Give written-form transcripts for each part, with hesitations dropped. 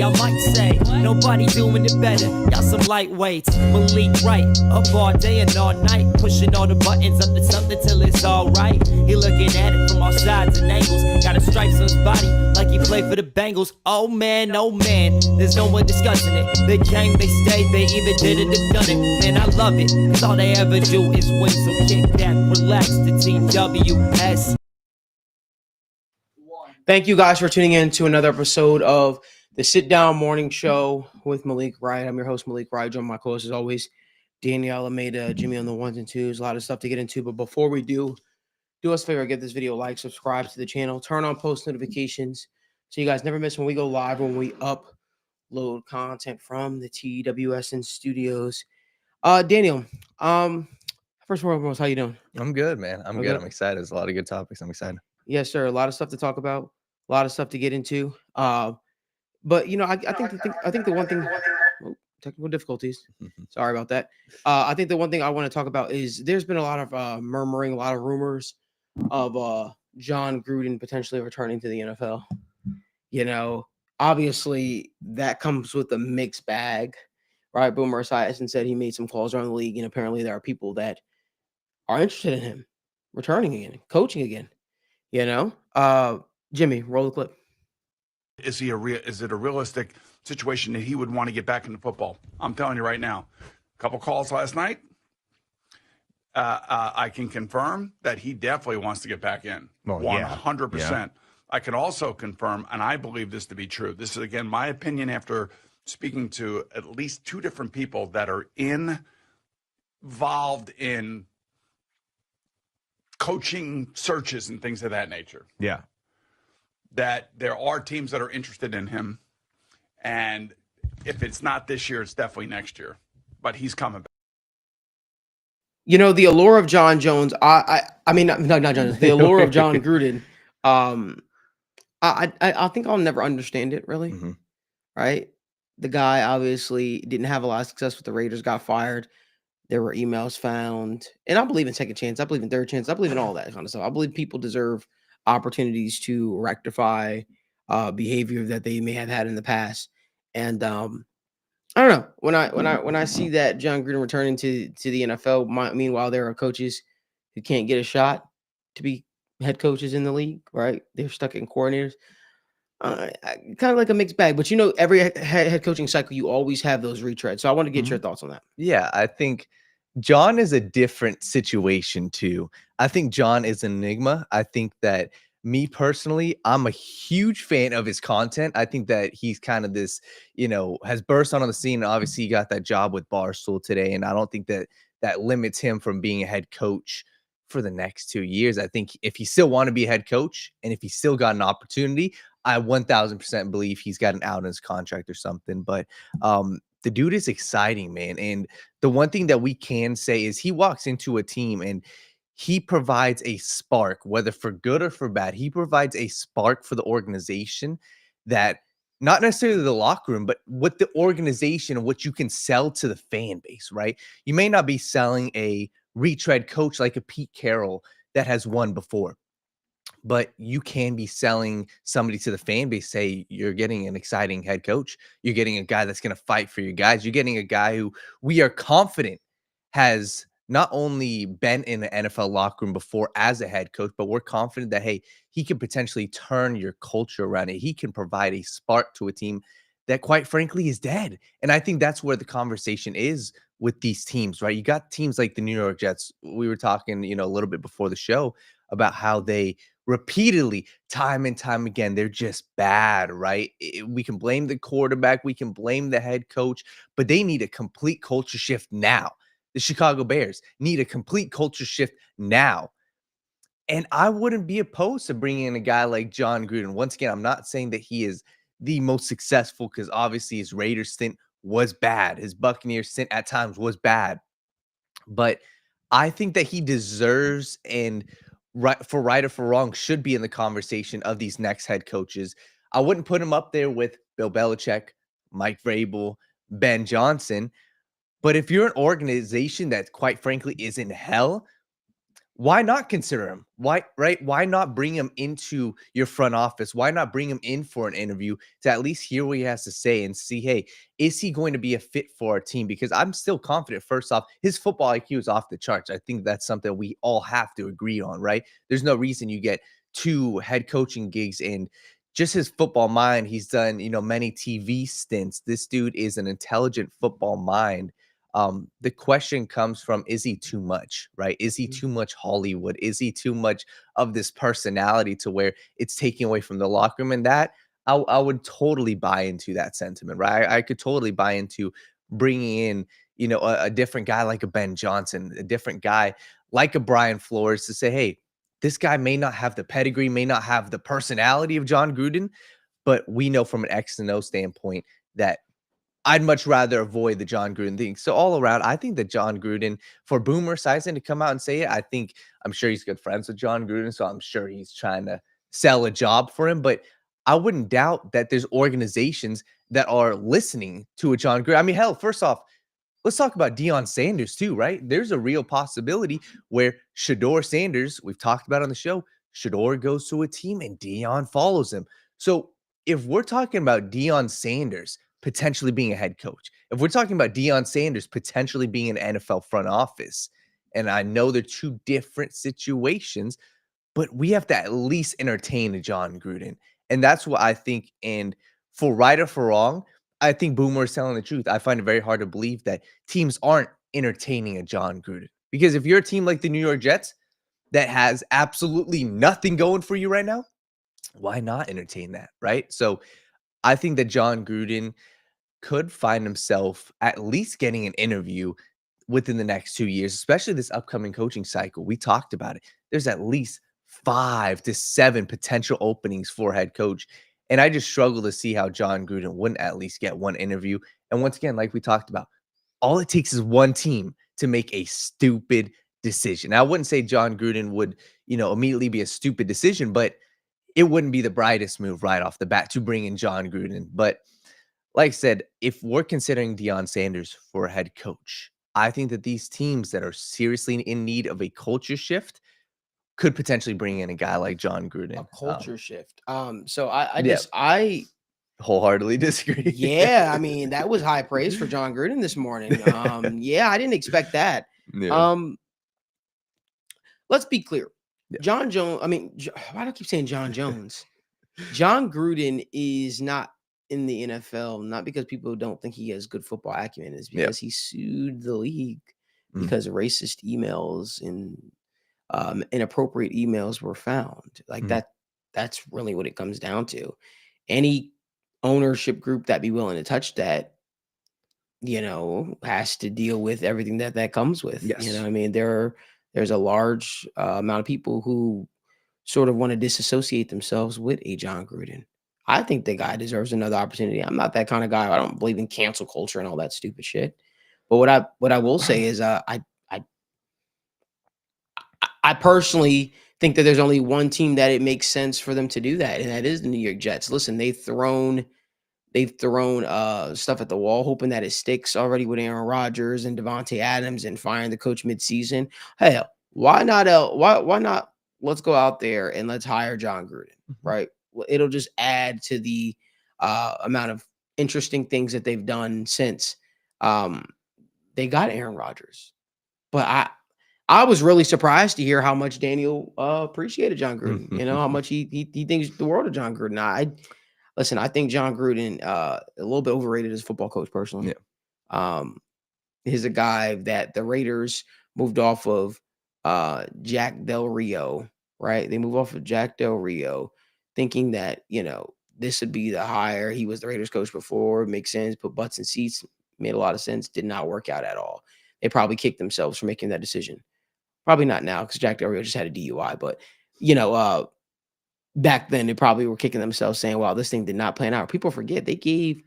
I might say. Nobody doing it better. Y'all some lightweights. Malik Wright, up all day and all night, pushing all the buttons up to something till it's alright. He looking at it from all sides and angles. Got a stripes on his body like he played for the Bengals. Oh man, there's no one discussing it. They came, they stayed, they either did it or done it. Man, I love it, cause all they ever do is win. So kick back, relax, the Team WS. Thank you guys for tuning in to another episode of the Sitdown Morning Show with Malik Wright. I'm your host, Malik Wright. Joined by my co-host as always, Daniel Almeida, Jimmy on the ones and twos. A lot of stuff to get into, but before we do us a favor, give this video a like, subscribe to the channel, turn on post notifications so you guys never miss when we go live, when we upload content from the TWSN studios. Daniel, first and foremost, how you doing? I'm good, man. I'm good. Good. I'm excited. There's a lot of good topics. I'm excited. Yes, sir. A lot of stuff to talk about, a lot of stuff to get into. But you know, I think the one thing, technical difficulties. Sorry about that. I think the one thing I want to talk about is there's been a lot of murmuring, a lot of rumors of John Gruden potentially returning to the NFL. You know, obviously that comes with a mixed bag, right? Boomer Esiason said he made some calls around the league, and apparently there are people that are interested in him returning again, coaching again. You know, Jimmy, roll the clip. Is it a realistic situation that he would want to get back into football? I'm telling you right now, a couple calls last night. I can confirm that he definitely wants to get back in. 100%. Yeah. I can also confirm, and I believe this to be true. This is, again, my opinion after speaking to at least two different people that are involved in coaching searches and things of that nature. Yeah. That there are teams that are interested in him. And if it's not this year, it's definitely next year. But he's coming back. You know, the allure of John Jones, I mean, not John Jones, the allure of John Gruden, I think I'll never understand it, really. Right? The guy obviously didn't have a lot of success with the Raiders, got fired. There were emails found. And I believe in second chance. I believe in third chance. I believe in all that kind of stuff. I believe people deserve opportunities to rectify behavior that they may have had in the past. And I don't know, when I see that John Gruden returning to the NFL, meanwhile there are coaches who can't get a shot to be head coaches in the league, right? They're stuck in coordinators. Kind of like a mixed bag, but you know, every head coaching cycle you always have those retreads. So I want to get your thoughts on that. Yeah, I think John is a different situation too. I think John is an enigma. I think that me personally, I'm a huge fan of his content. I think that he's kind of this, you know, has burst onto the scene. Obviously, he got that job with Barstool today, and I don't think that limits him from being a head coach for the next 2 years. I think if he still want to be a head coach and if he still got an opportunity, I 1000% believe he's got an out in his contract or something. But the dude is exciting, man. And the one thing that we can say is he walks into a team and he provides a spark, whether for good or for bad. He provides a spark for the organization that not necessarily the locker room, but what the organization and what you can sell to the fan base, right? You may not be selling a retread coach like a Pete Carroll that has won before, but you can be selling somebody to the fan base. Say you're getting an exciting head coach. You're getting a guy that's going to fight for your guys. You're getting a guy who we are confident has not only been in the NFL locker room before as a head coach, but we're confident that, hey, he can potentially turn your culture around. He can provide a spark to a team that, quite frankly, is dead. And I think that's where the conversation is with these teams, right? You got teams like the New York Jets. We were talking, you know, a little bit before the show about how they repeatedly, time and time again, they're just bad, right? We can blame the quarterback, we can blame the head coach, but they need a complete culture shift now. The Chicago Bears need a complete culture shift now. And I wouldn't be opposed to bringing in a guy like John Gruden. Once again, I'm not saying that he is the most successful, because obviously his Raiders stint was bad. His Buccaneers stint at times was bad. But I think that he deserves, and right or for wrong, should be in the conversation of these next head coaches. I wouldn't put him up there with Bill Belichick, Mike Vrabel, Ben Johnson. But if you're an organization that, quite frankly, is in hell, why not consider him? Why, right? Why not bring him into your front office? Why not bring him in for an interview to at least hear what he has to say and see, hey, is he going to be a fit for our team? Because I'm still confident, first off, his football IQ is off the charts. I think that's something we all have to agree on, right? There's no reason you get 2 head coaching gigs and just his football mind. He's done, many TV stints. This dude is an intelligent football mind. The question comes from, is he too much, right? Is he too much Hollywood? Is he too much of this personality to where it's taking away from the locker room? And that I would totally buy into that sentiment, right? I could totally buy into bringing in, a different guy like a Ben Johnson, a different guy like a Brian Flores to say, hey, this guy may not have the pedigree, may not have the personality of John Gruden, but we know from an X and O standpoint that I'd much rather avoid the John Gruden thing. So all around, I think that John Gruden, for Boomer Esiason to come out and say it, I'm sure he's good friends with John Gruden, so I'm sure he's trying to sell a job for him. But I wouldn't doubt that there's organizations that are listening to a John Gruden. I mean, hell, first off, let's talk about Deion Sanders too, right? There's a real possibility where Shador Sanders, we've talked about on the show, Shador goes to a team and Deion follows him. So if we're talking about Deion Sanders potentially being a head coach, if we're talking about Deion Sanders potentially being an NFL front office, and I know they're 2 different situations, but we have to at least entertain a John Gruden. And that's what I think. And for right or for wrong, I think Boomer is telling the truth. I find it very hard to believe that teams aren't entertaining a John Gruden. Because if you're a team like the New York Jets that has absolutely nothing going for you right now, why not entertain that, right? So I think that John Gruden could find himself at least getting an interview within the next 2 years, especially this upcoming coaching cycle. We talked about it. There's at least 5 to 7 potential openings for head coach. And I just struggle to see how John Gruden wouldn't at least get one interview. And once again, like we talked about, all it takes is one team to make a stupid decision. Now, I wouldn't say John Gruden would, immediately be a stupid decision, but it wouldn't be the brightest move right off the bat to bring in John Gruden. But like I said, if we're considering Deion Sanders for a head coach, I think that these teams that are seriously in need of a culture shift could potentially bring in a guy like John Gruden. A culture shift. So yeah. I wholeheartedly disagree. yeah, I mean, that was high praise for John Gruden this morning. Yeah, I didn't expect that. Yeah. Let's be clear. Yeah. John Jones, why do I keep saying John Jones? John Gruden is not in the NFL, not because people don't think he has good football acumen, it's because he sued the league because racist emails and inappropriate emails were found. Like that's really what it comes down to. Any ownership group that be willing to touch that, has to deal with everything that comes with. Yes. You know what I mean? There's a large amount of people who sort of want to disassociate themselves with a John Gruden. I think the guy deserves another opportunity. I'm not that kind of guy. I don't believe in cancel culture and all that stupid shit. But what I will say is I personally think that there's only one team that it makes sense for them to do that, and that is the New York Jets. Listen, they've thrown stuff at the wall, hoping that it sticks already with Aaron Rodgers and Devontae Adams and firing the coach midseason. Hey, why not? Why not? Let's go out there and let's hire John Gruden, right? Well, it'll just add to the amount of interesting things that they've done since they got Aaron Rodgers. But I was really surprised to hear how much Daniel appreciated John Gruden. How much he thinks the world of John Gruden. Listen, I think John Gruden a little bit overrated as a football coach personally. Yeah. He's a guy that the Raiders moved off of Jack Del Rio, right? They moved off of Jack Del Rio thinking that, this would be the hire. He was the Raiders coach before. Makes sense. Put butts in seats. Made a lot of sense. Did not work out at all. They probably kicked themselves for making that decision. Probably not now because Jack Del Rio just had a DUI. But, back then they probably were kicking themselves saying, wow, this thing did not plan out. People forget they gave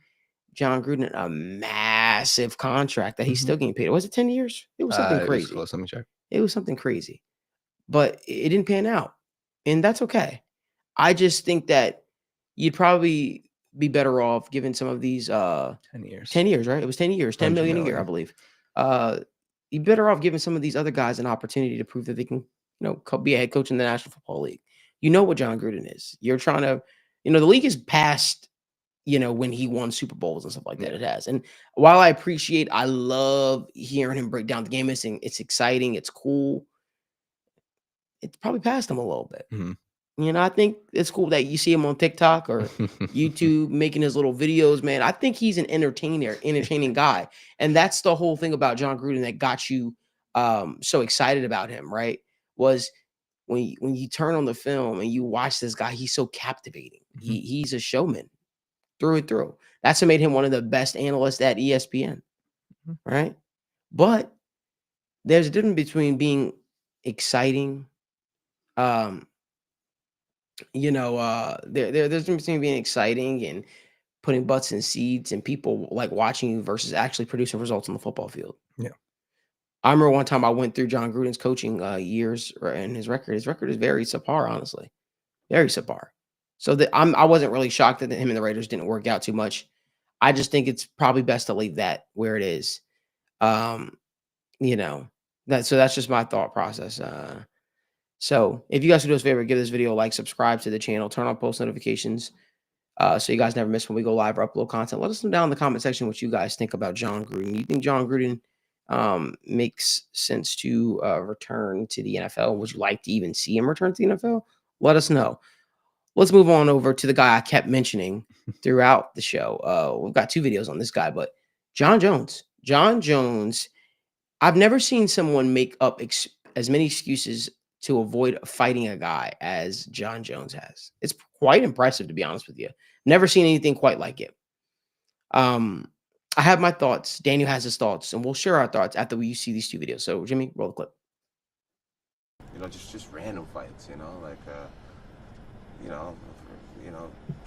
John Gruden a massive contract that he's still getting paid. Was it 10 years? It was something crazy. Let me check. It was something crazy. But it didn't pan out. And that's okay. I just think that you'd probably be better off giving some of these 10 years. 10 years, right? It was 10 years, 10 million a year, I believe. You're better off giving some of these other guys an opportunity to prove that they can, be a head coach in the National Football League. You know what John Gruden is. You're trying to, the league is past, when he won Super Bowls and stuff like that. It has. And while I love hearing him break down the game. It's exciting. It's cool. It's probably past him a little bit. I think it's cool that you see him on TikTok or YouTube making his little videos, man. I think he's an entertaining guy. And that's the whole thing about John Gruden that got you so excited about him, right? Was when you turn on the film and you watch this guy, he's so captivating. He's a showman through and through. That's what made him one of the best analysts at ESPN, right? But there's a difference between being exciting. There's a difference between being exciting and putting butts in seats and people like watching you versus actually producing results on the football field. Yeah. I remember one time I went through John Gruden's coaching years and his record. His record is very subpar, honestly, very subpar. So I wasn't really shocked that him and the Raiders didn't work out too much. I just think it's probably best to leave that where it is. So that's just my thought process. So if you guys could do us a favor, give this video a like, subscribe to the channel, turn on post notifications so you guys never miss when we go live or upload content. Let us know down in the comment section what you guys think about John Gruden. You think John Gruden makes sense to return to the NFL? Would you like to even see him return to the NFL? Let us know. Let's move on over to the guy I kept mentioning throughout the show. We've got 2 videos on this guy, but John Jones. John Jones, I've never seen someone make up as many excuses to avoid fighting a guy as John Jones has. It's quite impressive, to be honest with you. Never seen anything quite like it. I have my thoughts. Daniel has his thoughts, and we'll share our thoughts after you see these 2 videos. So, Jimmy, roll the clip. Just random fights,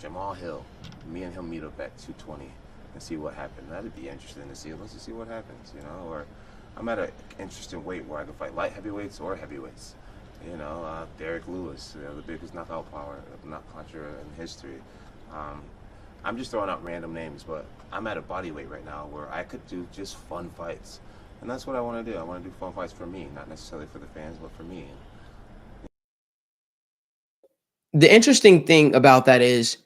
Jamal Hill, me and him meet up at 220 and see what happened. That'd be interesting to see. Let's just see what happens, Or I'm at an interesting weight where I can fight light heavyweights or heavyweights. Derek Lewis, the biggest knockout puncher in history. I'm just throwing out random names, but I'm at a body weight right now where I could do just fun fights. And that's what I want to do. I want to do fun fights for me, not necessarily for the fans, but for me. The interesting thing about that is,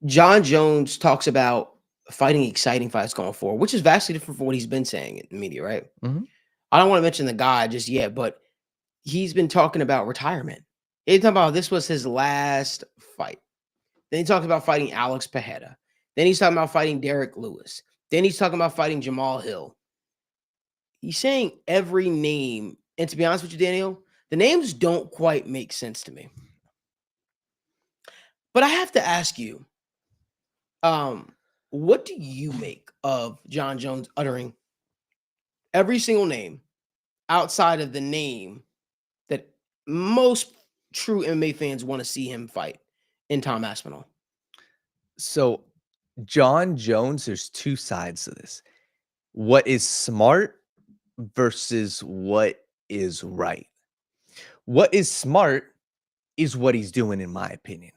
John Jones talks about fighting exciting fights going forward, which is vastly different from what he's been saying in the media, right? I don't want to mention the guy just yet, but he's been talking about retirement. He's talking about this was his last fight. Then he talks about fighting Alex Pereira. Then he's talking about fighting Derek Lewis. Then he's talking about fighting Jamal Hill. He's saying every name. And to be honest with you, Daniel, the names don't quite make sense to me. But I have to ask you, what do you make of John Jones uttering every single name outside of the name that most true MMA fans want to see him fight in Tom Aspinall? So John Jones, there's 2 sides to this. What is smart versus what is right. What is smart is what he's doing, in my opinion.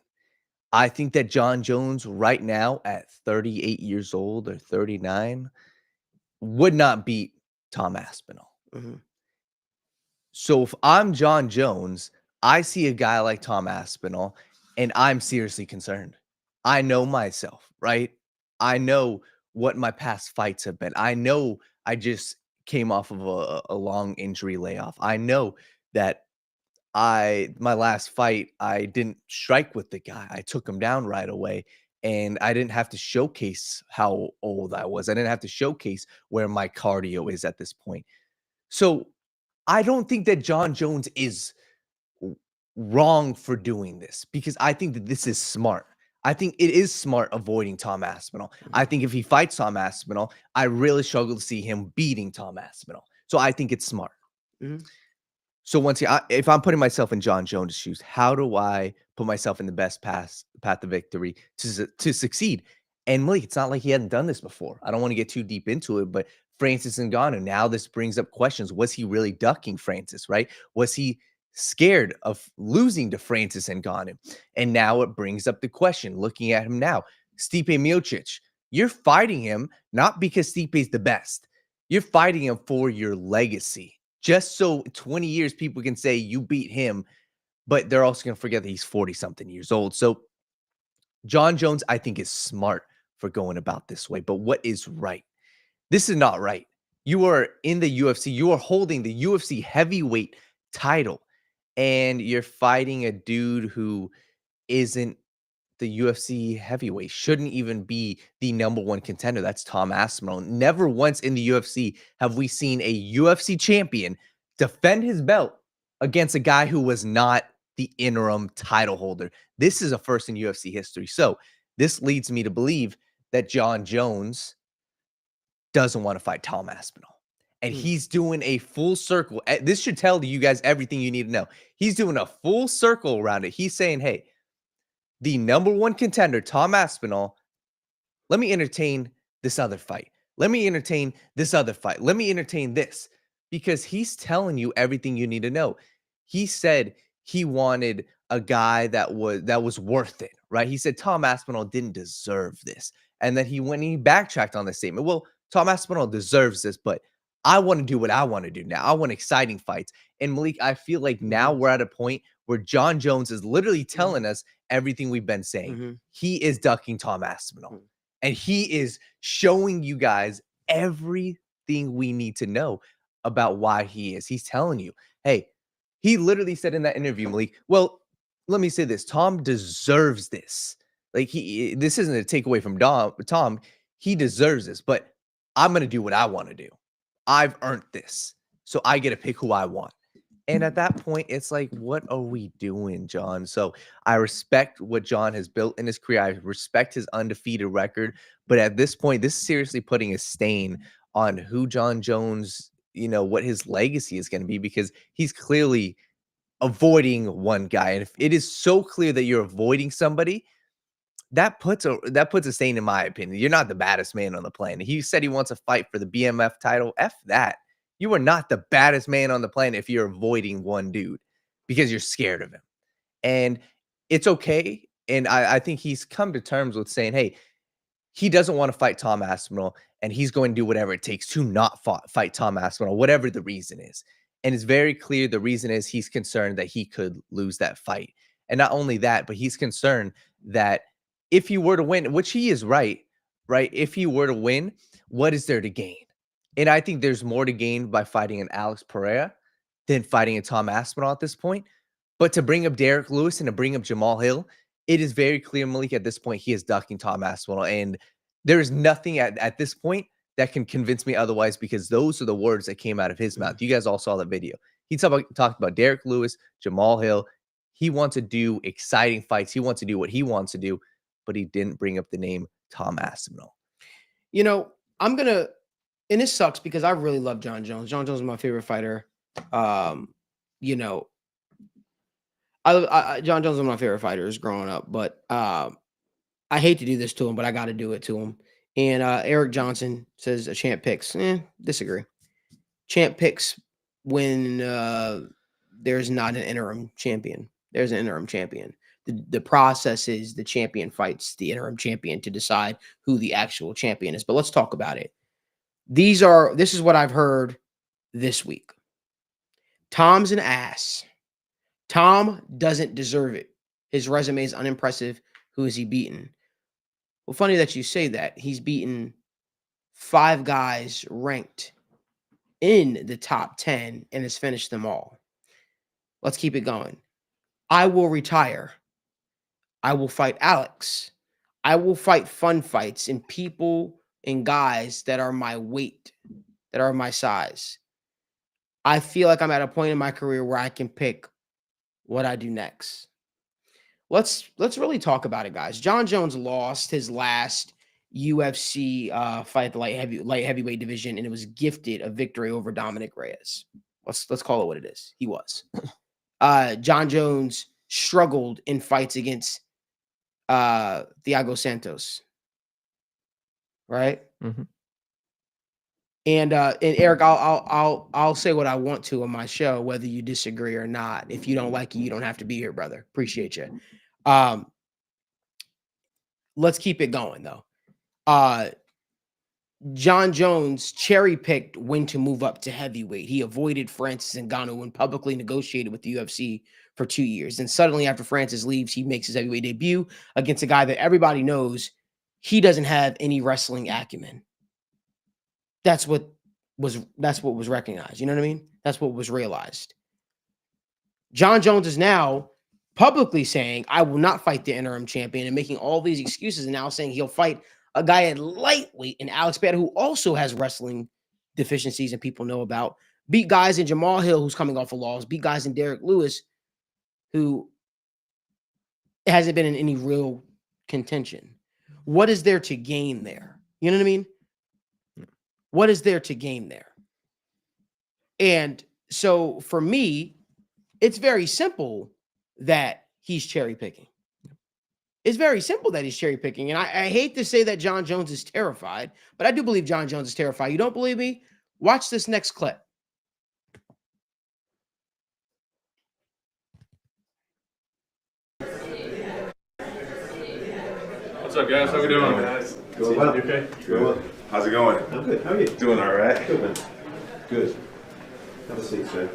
I think that John Jones right now at 38 years old or 39 would not beat Tom Aspinall. So if I'm John Jones, I see a guy like Tom Aspinall and I'm seriously concerned. I know myself, right? I know what my past fights have been. I know I just came off of a long injury layoff. I know that my last fight, I didn't strike with the guy. I took him down right away, and I didn't have to showcase how old I was. I didn't have to showcase where my cardio is at this point. So I don't think that John Jones is wrong for doing this, because I think that this is smart. I think it is smart avoiding Tom Aspinall. I think if he fights Tom Aspinall, I really struggle to see him beating Tom Aspinall. So I think it's smart. So once again, if I'm putting myself in John Jones' shoes, how do I put myself in the best path to victory to succeed? And Malik, it's not like he hadn't done this before. I don't want to get too deep into it, but Francis Ngannou, now this brings up questions. Was he really ducking Francis, right? Was he scared of losing to Francis Ngannou? And now it brings up the question, looking at him now, Stipe Miocic, you're fighting him not because Stipe's the best. You're fighting him for your legacy. just so 20 years people can say you beat him, but they're also going to forget that he's 40-something years old. So John Jones, I think, is smart for going about this way. But what is right? This is not right. You are in the UFC. You are holding the UFC heavyweight title, and you're fighting a dude who isn't the UFC heavyweight, shouldn't even be the number one contender. That's Tom Aspinall. Never once in the UFC have we seen a UFC champion defend his belt against a guy who was not the interim title holder. This is a first in UFC history. So this leads me to believe that John Jones doesn't want to fight Tom Aspinall. And he's doing a full circle. This should tell you guys everything you need to know. He's doing a full circle around it. He's saying, hey, the number one contender, Tom Aspinall, let me entertain this other fight. Let me entertain this other fight. Let me entertain this. Because he's telling you everything you need to know. He said he wanted a guy that was worth it, right? He said Tom Aspinall didn't deserve this. And then he went and he backtracked on this statement. Well, Tom Aspinall deserves this, but I want to do what I want to do now. I want exciting fights. And Malik, I feel like now we're at a point where John Jones is literally telling us everything we've been saying. He is ducking Tom Aspinall. And he is showing you guys everything we need to know about why he is. He's telling you, hey, he literally said in that interview, Malik, well, let me say this. Tom deserves this. Like this isn't a takeaway from Tom. He deserves this, but I'm going to do what I want to do. I've earned this. So I get to pick who I want. And at that point, it's like, what are we doing, John? So I respect what John has built in his career. I respect his undefeated record. But at this point, this is seriously putting a stain on who John Jones, what his legacy is going to be, because he's clearly avoiding one guy. And if it is so clear that you're avoiding somebody, that puts a stain, in my opinion. You're not the baddest man on the planet. He said he wants to fight for the BMF title. F that. You are not the baddest man on the planet if you're avoiding one dude because you're scared of him. And it's okay. And I think he's come to terms with saying, hey, he doesn't want to fight Tom Aspinall, and he's going to do whatever it takes to not fight Tom Aspinall, whatever the reason is. And it's very clear the reason is he's concerned that he could lose that fight. And not only that, but he's concerned that if he were to win, which he is right? If he were to win, what is there to gain? And I think there's more to gain by fighting an Alex Pereira than fighting a Tom Aspinall at this point. But to bring up Derek Lewis and to bring up Jamal Hill, it is very clear, Malik, at this point, he is ducking Tom Aspinall. And there is nothing at this point that can convince me otherwise, because those are the words that came out of his mouth. You guys all saw the video. He talked about Derek Lewis, Jamal Hill. He wants to do exciting fights. He wants to do what he wants to do, but he didn't bring up the name Tom Aspinall. And this sucks because I really love John Jones. John Jones is my favorite fighter. John Jones is one of my favorite fighters growing up, but I hate to do this to him, but I got to do it to him. And Eric Johnson says a champ picks. Disagree. Champ picks when there's not an interim champion. There's an interim champion. The process is the champion fights the interim champion to decide who the actual champion is. But let's talk about it. This is what I've heard this week. Tom's an ass. Tom doesn't deserve it. His resume is unimpressive. Who has he beaten? Well, funny that you say that. He's beaten 5 guys ranked in the top 10 and has finished them all. Let's keep it going. I will retire. I will fight Alex. I will fight fun fights and people and guys that are my weight, that are my size. I feel like I'm at a point in my career where I can pick what I do next. Let's really talk about it, guys. John Jones lost his last UFC fight at the light heavyweight division, and it was gifted a victory over Dominic Reyes. Let's call it what it is. He was. John Jones struggled in fights against Thiago Santos. Right? Mm-hmm. And Eric, I'll say what I want to on my show, whether you disagree or not. If you don't like it, you don't have to be here, brother. Appreciate you. Let's keep it going though. John Jones cherry-picked when to move up to heavyweight. He avoided Francis Ngannou and publicly negotiated with the UFC for 2 years. And suddenly, after Francis leaves, he makes his heavyweight debut against a guy that everybody knows he doesn't have any wrestling acumen. That's what was recognized. You know what I mean? That's what was realized. John Jones is now publicly saying, I will not fight the interim champion, and making all these excuses, and now saying he'll fight a guy at lightweight in Alex Bader, who also has wrestling deficiencies and people know about. Beat guys in Jamal Hill, who's coming off a loss. Beat guys in Derek Lewis, who hasn't been in any real contention. What is there to gain there? You know what I mean? What is there to gain there? And so for me, it's very simple that he's cherry picking. It's very simple that he's cherry picking. And I hate to say that John Jones is terrified, but I do believe John Jones is terrified. You don't believe me? Watch this next clip. What's up, guys? How we doing? Going well. You okay? Going well. How's it going? I'm good. How are you? Doing all right. Good, man. Good. Have a seat, sir.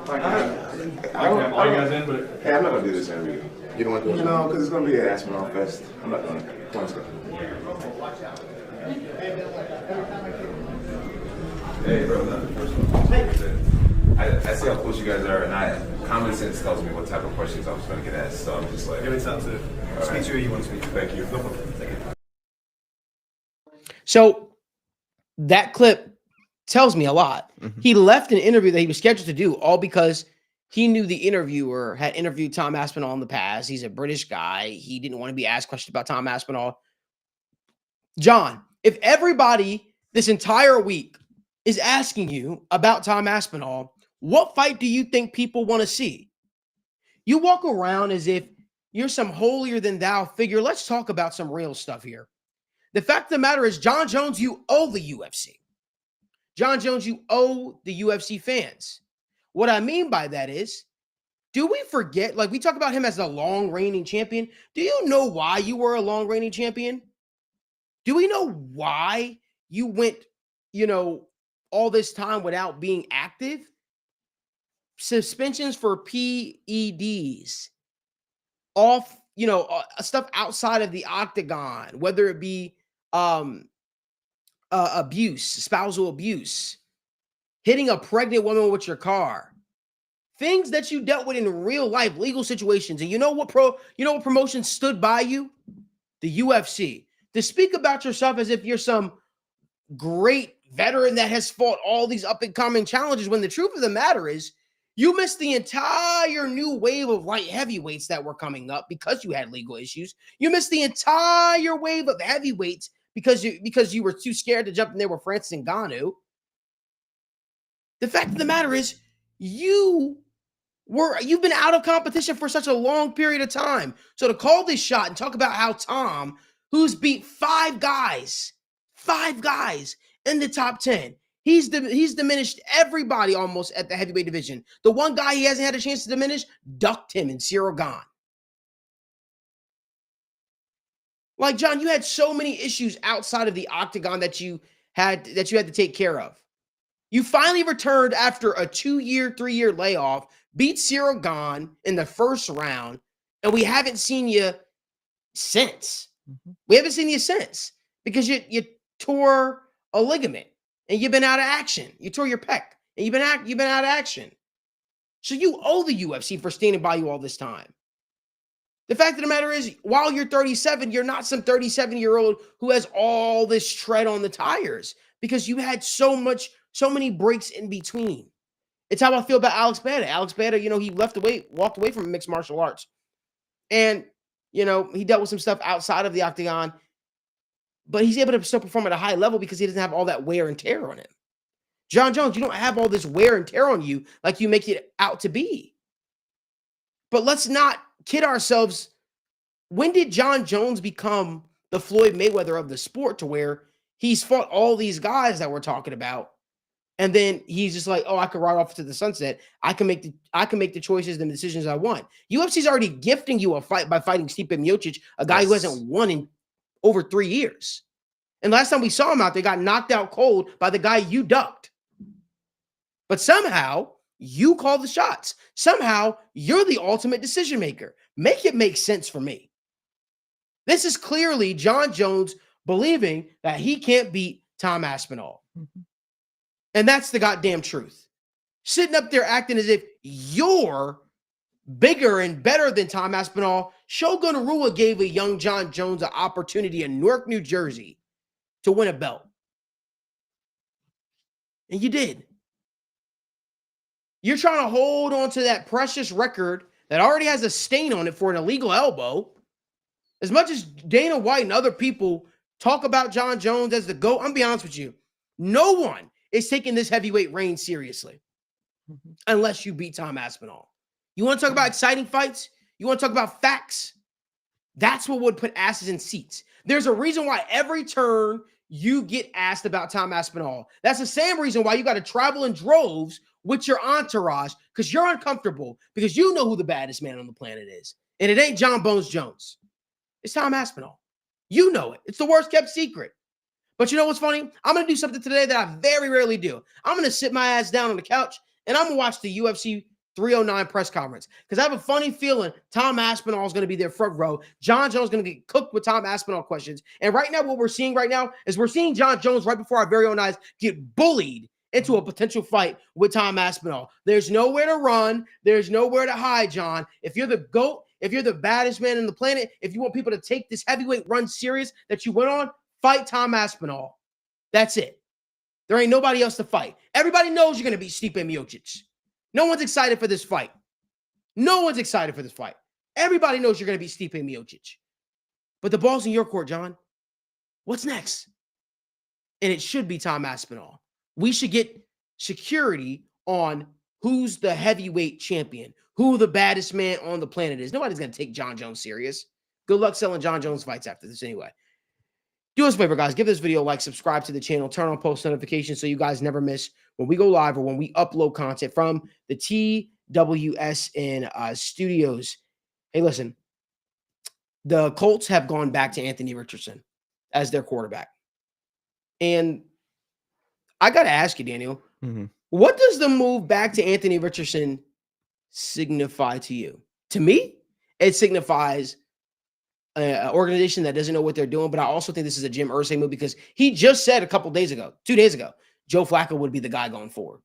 I'll you guys in, but Hey, I'm not gonna do this interview. You don't want to do it? No, because it's gonna be an Aspinall Fest. I'm not gonna. Come on, let's go. Hey, bro, not the first one. I see how close you guys are, and common sense tells me what type of questions I was gonna get asked. So I'm just like, Anytime, sir. Speak to who you want to speak to. thank you. So that clip tells me a lot. He left an interview that he was scheduled to do all because he knew the interviewer had interviewed Tom Aspinall in the past. He's a British guy. He didn't want to be asked questions about Tom Aspinall. John, if everybody this entire week is asking you about Tom Aspinall, what fight do you think people want to see? You walk around as if you're some holier than thou figure. Let's talk about some real stuff here. The fact of the matter is, John Jones, you owe the UFC. John Jones, you owe the UFC fans. What I mean by that is, do we forget, like we talk about him as the long reigning champion. Do you know why you were a long reigning champion? Do we know why you went, all this time without being active? Suspensions for PEDs, off, stuff outside of the octagon, whether it be abuse, spousal abuse, hitting a pregnant woman with your car, things that you dealt with in real life, legal situations. And you know what promotion stood by you? The UFC. To speak about yourself as if you're some great veteran that has fought all these up and coming challenges, when the truth of the matter is, you missed the entire new wave of light heavyweights that were coming up because you had legal issues. You missed the entire wave of heavyweights because you were too scared to jump in there with Francis Ngannou. The fact of the matter is, you've been out of competition for such a long period of time. So to call this shot and talk about how Tom, who's beat five guys in the top 10, he's diminished everybody almost at the heavyweight division. The one guy he hasn't had a chance to diminish, ducked him in Cyril Gane. Like, John, you had so many issues outside of the octagon that you had to take care of. You finally returned after a 2-year, 3-year layoff, beat Cyril Gane in the first round, and we haven't seen you since. We haven't seen you since because you tore a ligament and you've been out of action. You tore your pec and you've been out of action. So you owe the UFC for standing by you all this time. The fact of the matter is, while you're 37, you're not some 37-year-old who has all this tread on the tires because you had so many breaks in between. It's how I feel about Alex Bader. Alex Bader, he walked away from mixed martial arts. And, he dealt with some stuff outside of the octagon, but he's able to still perform at a high level because he doesn't have all that wear and tear on him. John Jones, you don't have all this wear and tear on you like you make it out to be. But let's not kid ourselves. When did John Jones become the Floyd Mayweather of the sport to where he's fought all these guys that we're talking about, and then he's just like, oh, I can ride off to the sunset. I can make the choices and the decisions I want. UFC's already gifting you a fight by fighting Stipe Miocic, a guy who hasn't won in over 3 years. And last time we saw him out there, got knocked out cold by the guy you ducked. But somehow you call the shots. Somehow you're the ultimate decision maker. Make it make sense for me. This is clearly John Jones believing that he can't beat Tom Aspinall. And that's the goddamn truth. Sitting up there acting as if you're bigger and better than Tom Aspinall. Shogun Rua gave a young John Jones an opportunity in Newark, New Jersey to win a belt. And you did. You're trying to hold on to that precious record that already has a stain on it for an illegal elbow. As much as Dana White and other people talk about John Jones as the GOAT, I'm going to be honest with you. No one is taking this heavyweight reign seriously unless you beat Tom Aspinall. You want to talk about exciting fights? You want to talk about facts? That's what would put asses in seats. There's a reason why every turn you get asked about Tom Aspinall. That's the same reason why you got to travel in droves with your entourage, because you're uncomfortable, because you know who the baddest man on the planet is. And it ain't John Bones Jones. It's Tom Aspinall. You know it. It's the worst kept secret. But you know what's funny? I'm going to do something today that I very rarely do. I'm going to sit my ass down on the couch and I'm going to watch the UFC 309 press conference, because I have a funny feeling Tom Aspinall is going to be there front row. John Jones is going to get cooked with Tom Aspinall questions. And right now, what we're seeing right now is we're seeing John Jones right before our very own eyes get bullied into a potential fight with Tom Aspinall. There's nowhere to run. There's nowhere to hide, John. If you're the GOAT, if you're the baddest man on the planet, if you want people to take this heavyweight run serious that you went on, fight Tom Aspinall. That's it. There ain't nobody else to fight. Everybody knows you're going to beat Stipe Miocic. No one's excited for this fight. No one's excited for this fight. Everybody knows you're going to beat Stipe Miocic. But the ball's in your court, John. What's next? And it should be Tom Aspinall. We should get security on who's the heavyweight champion, who the baddest man on the planet is. Nobody's going to take John Jones serious. Good luck selling John Jones fights after this anyway. Do us a favor, guys. Give this video a like, subscribe to the channel, turn on post notifications so you guys never miss when we go live or when we upload content from the TWSN studios. Hey, listen, the Colts have gone back to Anthony Richardson as their quarterback. And I got to ask you, Daniel, what does the move back to Anthony Richardson signify to you? To me, it signifies an organization that doesn't know what they're doing, but I also think this is a Jim Irsay move, because he just said a couple days ago, 2 days ago, Joe Flacco would be the guy going forward.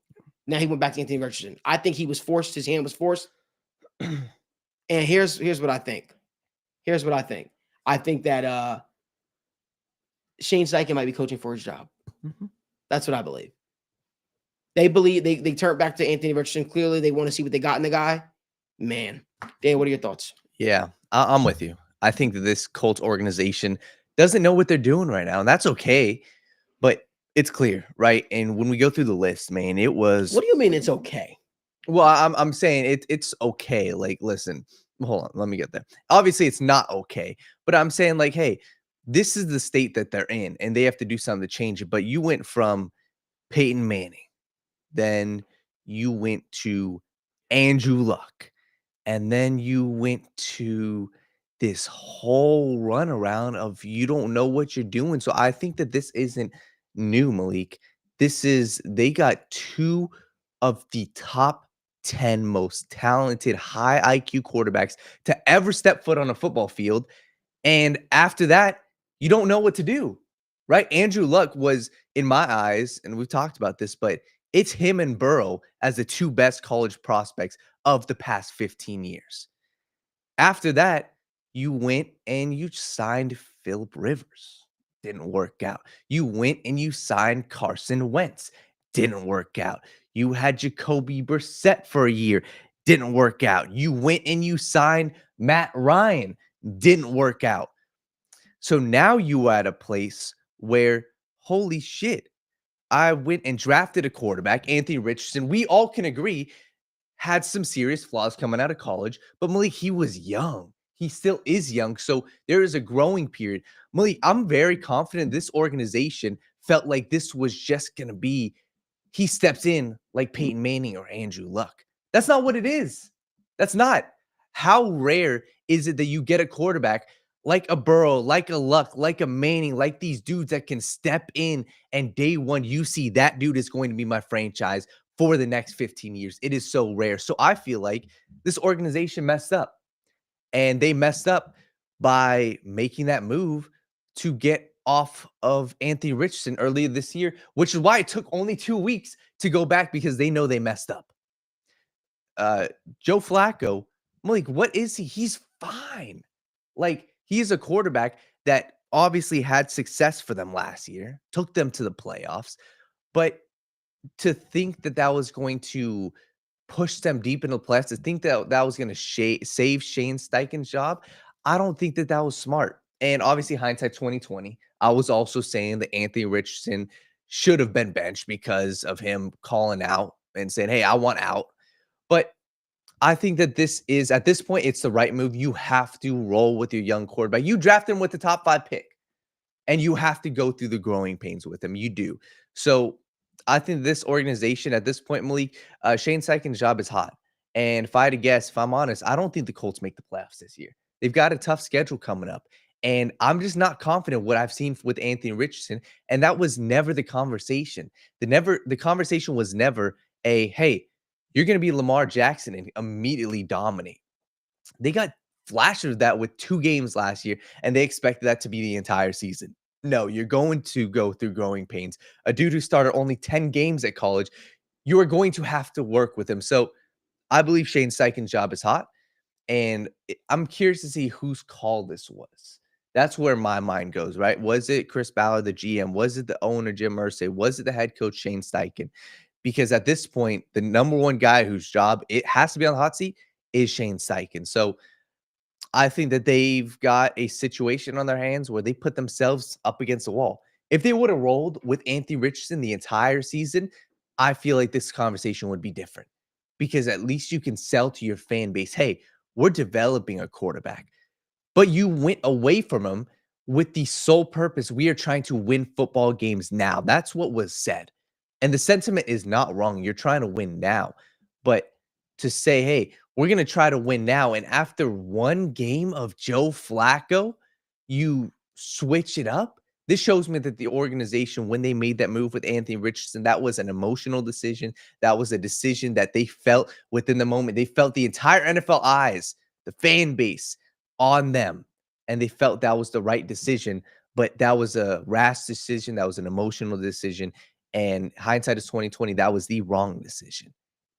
Now he went back to Anthony Richardson. I think he was forced. His hand was forced. And here's what I think. Here's what I think. I think that Shane Steichen might be coaching for his job. That's what I believe. They believe they turned back to Anthony Richardson. Clearly, they want to see what they got in the guy. Man, Dan, what are your thoughts? Yeah, I'm with you. I think that this Colts organization doesn't know what they're doing right now, and that's okay. But it's clear, right? And when we go through the list, man, it was. What do you mean it's okay? Well, I'm saying it's okay. Like, listen, hold on, let me get there. Obviously, it's not okay, but I'm saying, like, hey, this is the state that they're in, and they have to do something to change it. But you went from Peyton Manning, then you went to Andrew Luck, and then you went to this whole runaround of you don't know what you're doing. So I think that this isn't new, Malik. They got 2 of the top 10 most talented, high IQ quarterbacks to ever step foot on a football field. And after that, you don't know what to do, right? Andrew Luck was, in my eyes, and we've talked about this, but it's him and Burrow as the 2 best college prospects of the past 15 years. After that, you went and you signed Phillip Rivers. Didn't work out. You went and you signed Carson Wentz. Didn't work out. You had Jacoby Brissett for a year. Didn't work out. You went and you signed Matt Ryan. Didn't work out. So now you are at a place where, holy shit, I went and drafted a quarterback, Anthony Richardson. We all can agree had some serious flaws coming out of college, but Malik, he was young. He still is young. So there is a growing period. Malik, I'm very confident this organization felt like this was just going to be, he steps in like Peyton Manning or Andrew Luck. That's not what it is. That's not. How rare is it that you get a quarterback like a Burrow, like a Luck, like a Manning, like these dudes that can step in and day one, you see that dude is going to be my franchise for the next 15 years. It is so rare. So I feel like this organization messed up, and they messed up by making that move to get off of Anthony Richardson earlier this year, which is why it took only 2 weeks to go back, because they know they messed up. Joe Flacco, Malik, what is he? He's fine. Like, he's a quarterback that obviously had success for them last year, took them to the playoffs, but to think that that was going to push them deep into the playoffs, to think that that was going to save Shane Steichen's job, I don't think that that was smart. And obviously, hindsight 2020, I was also saying that Anthony Richardson should have been benched because of him calling out and saying, "Hey, I want out." But I think that this is, at this point, it's the right move. You have to roll with your young quarterback. You draft him with the top 5 pick, and you have to go through the growing pains with him. You do. So I think this organization at this point, Malik, Shane Steichen's job is hot. And if I had to guess, if I'm honest, I don't think the Colts make the playoffs this year. They've got a tough schedule coming up. And I'm just not confident what I've seen with Anthony Richardson. And that was never the conversation. The conversation was never a, hey, you're going to be Lamar Jackson and immediately dominate. They got flashes of that with 2 games last year, and they expected that to be the entire season. No, you're going to go through growing pains. A dude who started only 10 games at college, you are going to have to work with him. So I believe Shane Steichen's job is hot, and I'm curious to see whose call this was. That's where my mind goes, right? Was it Chris Ballard, the GM? Was it the owner, Jim Irsay? Was it the head coach, Shane Steichen? Because at this point, the number one guy whose job it has to be on the hot seat is Shane Steichen. So I think that they've got a situation on their hands where they put themselves up against the wall. If they would have rolled with Anthony Richardson the entire season, I feel like this conversation would be different, because at least you can sell to your fan base, hey, we're developing a quarterback. But you went away from him with the sole purpose, we are trying to win football games now. That's what was said. And the sentiment is not wrong. You're trying to win now. But to say, hey, we're going to try to win now, and after 1 game of Joe Flacco, you switch it up. This shows me that the organization, when they made that move with Anthony Richardson, that was an emotional decision. That was a decision that they felt within the moment. They felt the entire NFL eyes, the fan base on them, and they felt that was the right decision. But that was a rash decision. That was an emotional decision. And hindsight is 2020. That was the wrong decision.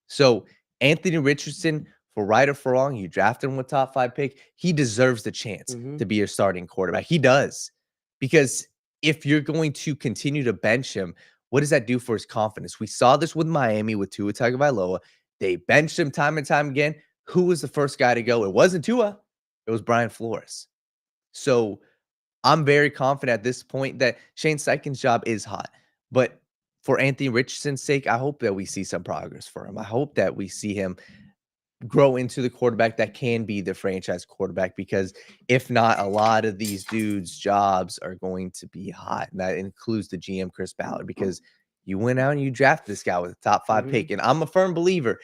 So Anthony Richardson, for right or for wrong, you drafted him with top 5 pick. He deserves the chance to be your starting quarterback. He does. Because if you're going to continue to bench him, what does that do for his confidence? We saw this with Miami with Tua Tagovailoa. They benched him time and time again. Who was the first guy to go? It wasn't Tua. It was Brian Flores. So I'm very confident at this point that Shane Steichen's job is hot. But for Anthony Richardson's sake, I hope that we see some progress for him. I hope that we see him grow into the quarterback that can be the franchise quarterback, because if not, a lot of these dudes' jobs are going to be hot. And that includes the GM, Chris Ballard, because you went out and you drafted this guy with a top 5 pick. And I'm a firm believer,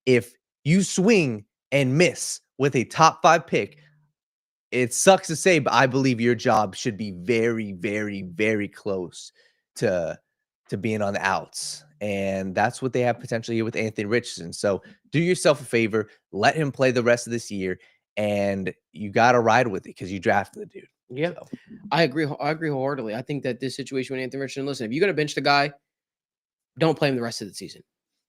if you swing and miss with a top 5 pick, it sucks to say, but I believe your job should be very, very, very close to being on the outs. And that's what they have potentially here with Anthony Richardson. So do yourself a favor, let him play the rest of this year, and you got to ride with it because you drafted the dude. Yeah, So. I agree wholeheartedly. I think that this situation with Anthony Richardson, listen, if you're going to bench the guy, don't play him the rest of the season.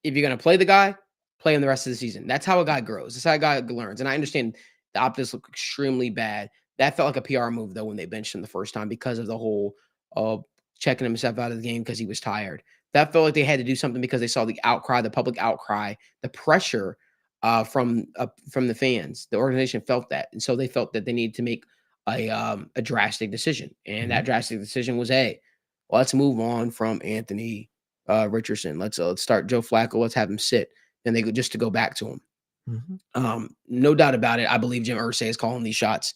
If you're going to play the guy, play him the rest of the season. That's how a guy grows. That's how a guy learns. And I understand the optics look extremely bad. That felt like a PR move, though, when they benched him the first time because of the whole checking himself out of the game because he was tired. That felt like they had to do something because they saw the outcry, the public outcry, the pressure from the fans. The organization felt that. And so they felt that they needed to make a drastic decision. And that drastic decision was, hey, let's move on from Anthony Richardson. Let's start Joe Flacco. Let's have him sit. And they go just to go back to him. No doubt about it. I believe Jim Irsay is calling these shots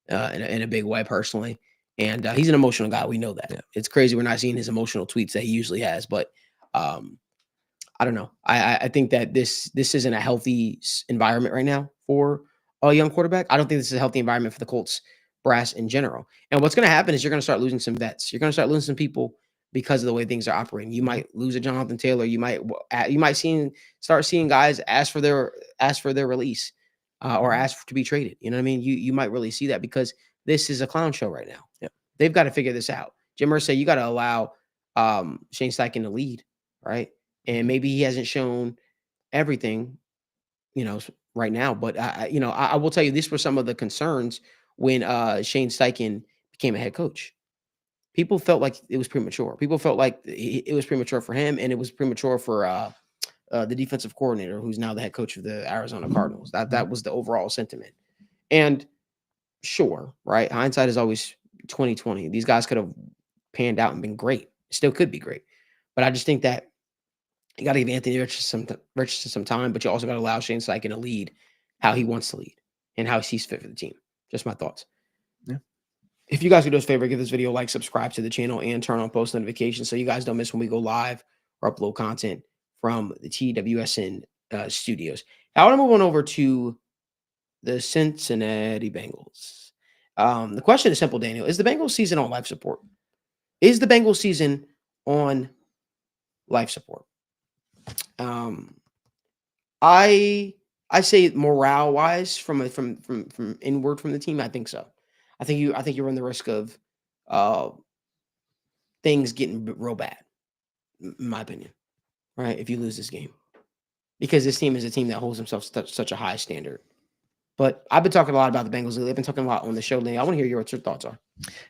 in a big way personally. And he's an emotional guy. We know that. Yeah. It's crazy we're not seeing his emotional tweets that he usually has. But I don't know. I think that this isn't a healthy environment right now for a young quarterback. I don't think this is a healthy environment for the Colts brass in general. And what's going to happen is you're going to start losing some vets. You're going to start losing some people because of the way things are operating. You might lose a Jonathan Taylor. You might start seeing guys ask for their release or ask to be traded. You know what I mean? You might really see that because this is a clown show right now. Yeah. They've got to figure this out. Jim Irsay, you got to allow Shane Steichen to lead, right? And maybe he hasn't shown everything, right now. But I will tell you, these were some of the concerns when Shane Steichen became a head coach. People felt like it was premature. People felt like it was premature for him, and it was premature for the defensive coordinator, who's now the head coach of the Arizona Cardinals. That was the overall sentiment. And sure, right? Hindsight is always 2020. These guys could have panned out and been great. Still could be great. But I just think that you got to give Anthony Richardson some time, but you also got to allow Shane Steichen to lead how he wants to lead and how he sees fit for the team. Just my thoughts. Yeah. If you guys could do us a favor, give this video a like, subscribe to the channel, and turn on post notifications so you guys don't miss when we go live or upload content from the TWSN studios. Now, I want to move on over to the Cincinnati Bengals. The question is simple, Daniel. Is the Bengals season on life support? Is the Bengals season on life support? I say morale wise from inward from the team, I think so. I think you run the risk of things getting real bad, in my opinion, right? If you lose this game, because this team is a team that holds themselves to such a high standard. But I've been talking a lot about the Bengals. I've been talking a lot on the show lately. I want to hear what your thoughts are.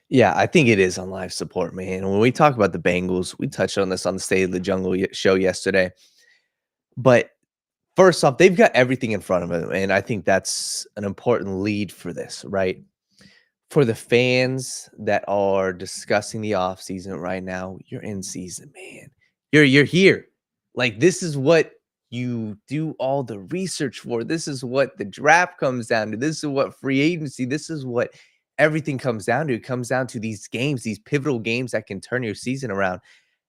Yeah, I think it is on life support, man. When we talk about the Bengals, we touched on this on the State of the Jungle show yesterday. But first off, they've got everything in front of them, and I think that's an important lead for this, right? For the fans that are discussing the offseason right now, you're in season, man. You're here. Like, this is what you do all the research for. This is what the draft comes down to. This is what free agency, this is what everything comes down to. It comes down to these games, these pivotal games that can turn your season around.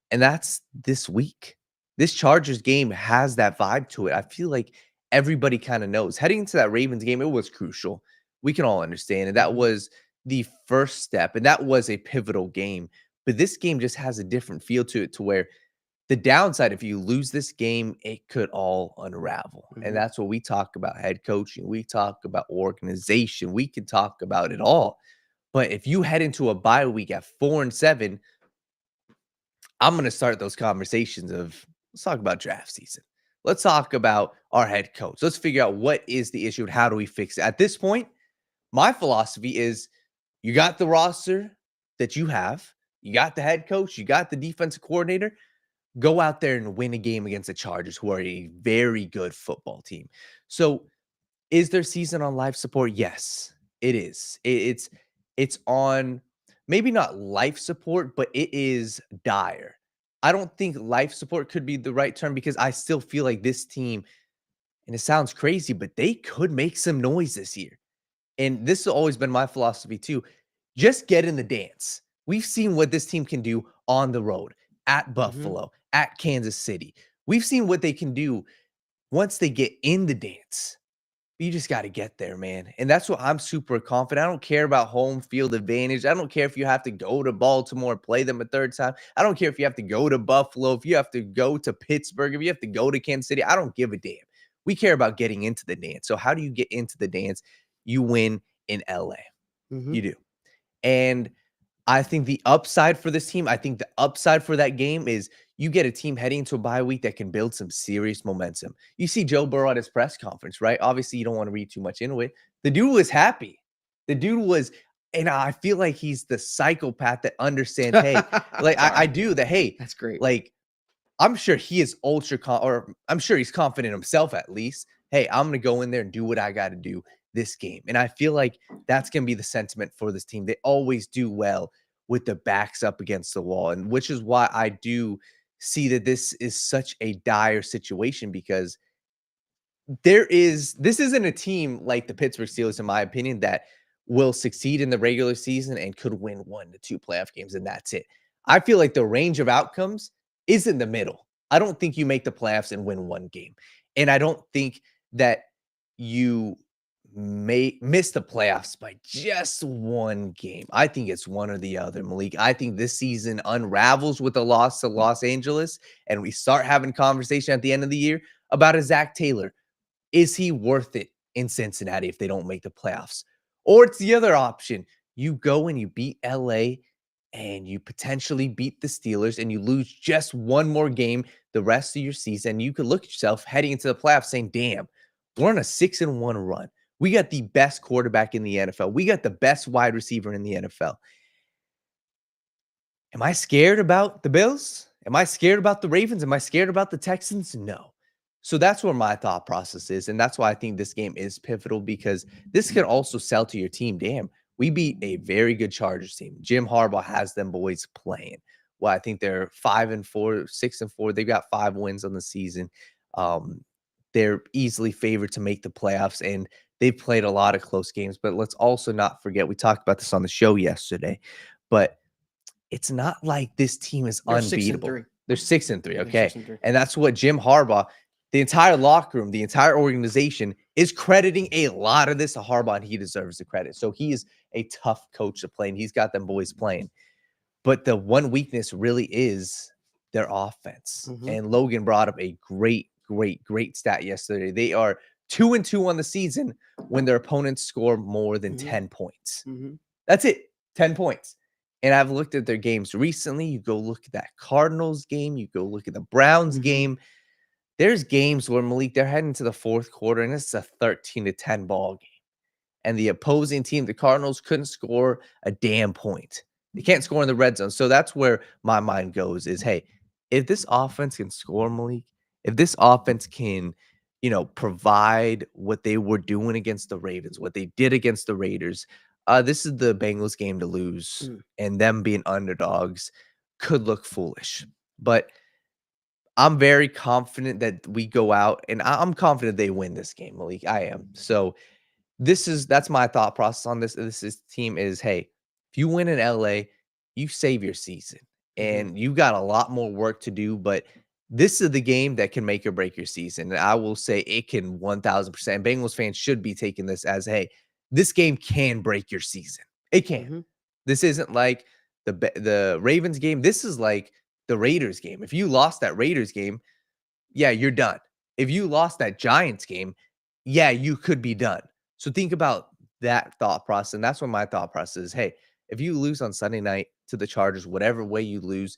And that's this week. This Chargers game has that vibe to it. I feel like everybody kind of knows. Heading into that Ravens game, it was crucial. We can all understand it. That was the first step, and that was a pivotal game. But this game just has a different feel to it, to where the downside, if you lose this game, it could all unravel. And that's what we talk about: head coaching. We talk about organization. We can talk about it all. But if you head into a bye week at 4-7, I'm going to start those conversations of, let's talk about draft season. Let's talk about our head coach. Let's figure out what is the issue and how do we fix it. At this point, my philosophy is, you got the roster that you have, you got the head coach, you got the defensive coordinator. Go out there and win a game against the Chargers, who are a very good football team. So is their season on life support? Yes, it is. It's on, maybe not life support, but it is dire. I don't think life support could be the right term, because I still feel like this team, and it sounds crazy, but they could make some noise this year. And this has always been my philosophy too. Just get in the dance. We've seen what this team can do on the road, at Buffalo, at Kansas City. We've seen what they can do once they get in the dance. You just got to get there, man. And that's what I'm super confident. I don't care about home field advantage. I don't care if you have to go to Baltimore, play them a third time. I don't care if you have to go to Buffalo, if you have to go to Pittsburgh, if you have to go to Kansas City. I don't give a damn. We care about getting into the dance. So how do you get into the dance? You win in LA. You do. And I think the upside for this team, I think the upside for that game is you get a team heading into a bye week that can build some serious momentum. You see Joe Burrow at his press conference, right? Obviously, you don't want to read too much into it. The dude was happy. The dude was, and I feel like he's the psychopath that understands, hey, like I do that, hey, that's great. Like, I'm sure he is I'm sure he's confident himself at least. Hey, I'm going to go in there and do what I got to do this game. And I feel like that's going to be the sentiment for this team. They always do well with the backs up against the wall, and which is why I do see that this is such a dire situation, because this isn't a team like the Pittsburgh Steelers, in my opinion, that will succeed in the regular season and could win 1 to 2 playoff games, and that's it. I feel like the range of outcomes is in the middle. I don't think you make the playoffs and win 1 game. And I don't think that you may miss the playoffs by just one game. I think it's one or the other, Malik. I think this season unravels with a loss to Los Angeles, and we start having conversation at the end of the year about a Zach Taylor. Is he worth it in Cincinnati if they don't make the playoffs? Or it's the other option. You go and you beat LA and you potentially beat the Steelers and you lose just one more game the rest of your season. You could look at yourself heading into the playoffs saying, damn, we're on a 6-1 run. We got the best quarterback in the NFL. We got the best wide receiver in the NFL. Am I scared about the Bills? Am I scared about the Ravens? Am I scared about the Texans? No. So that's where my thought process is. And that's why I think this game is pivotal, because this can also sell to your team. Damn, we beat a very good Chargers team. Jim Harbaugh has them boys playing. Well, I think they're 5-4, 6-4. They've got 5 wins on the season. They're easily favored to make the playoffs, and they've played a lot of close games. But let's also not forget, we talked about this on the show yesterday, but it's not like this team is unbeatable. They're 6-3. Okay. 6-3. And that's what Jim Harbaugh, the entire locker room, the entire organization is crediting a lot of this to Harbaugh, and he deserves the credit. So he is a tough coach to play, and he's got them boys playing. But the one weakness really is their offense. And Logan brought up a great stat yesterday. They are 2-2 on the season when their opponents score more than 10 points. That's it. 10 points. And I've looked at their games recently. You go look at that Cardinals game. You go look at the Browns game. There's games where, Malik, they're heading to the fourth quarter, and it's a 13-10 ball game. And the opposing team, the Cardinals, couldn't score a damn point. They can't score in the red zone. So that's where my mind goes is, hey, if this offense can score, Malik, if this offense can, provide what they were doing against the Ravens, what they did against the Raiders, this is the Bengals game to lose, and them being underdogs could look foolish. But I'm very confident that we go out, and I'm confident they win this game, Malik. I am. So that's my thought process on this. This team is, hey, if you win in LA, you save your season, and you got a lot more work to do, but this is the game that can make or break your season. And I will say it can 1,000%. Bengals fans should be taking this as, hey, this game can break your season. It can. This isn't like the Ravens game. This is like the Raiders game. If you lost that Raiders game, yeah, you're done. If you lost that Giants game, yeah, you could be done. So think about that thought process. And that's what my thought process is. Hey, if you lose on Sunday night to the Chargers, whatever way you lose,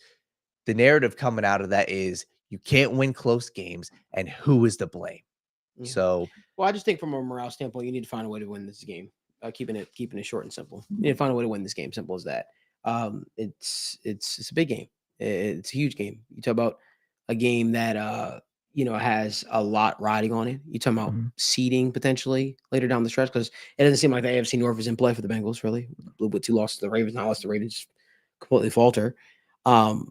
the narrative coming out of that is you can't win close games, and who is to blame? So, well, I just think from a morale standpoint, you need to find a way to win this game. Keeping it short and simple. You need to find a way to win this game. Simple as that. It's a big game. It's a huge game. You talk about a game that has a lot riding on it. You talk about seeding potentially later down the stretch, because it doesn't seem like the AFC North is in play for the Bengals. Really, a little bit 2 losses to the Ravens. Not lost the Ravens completely falter. But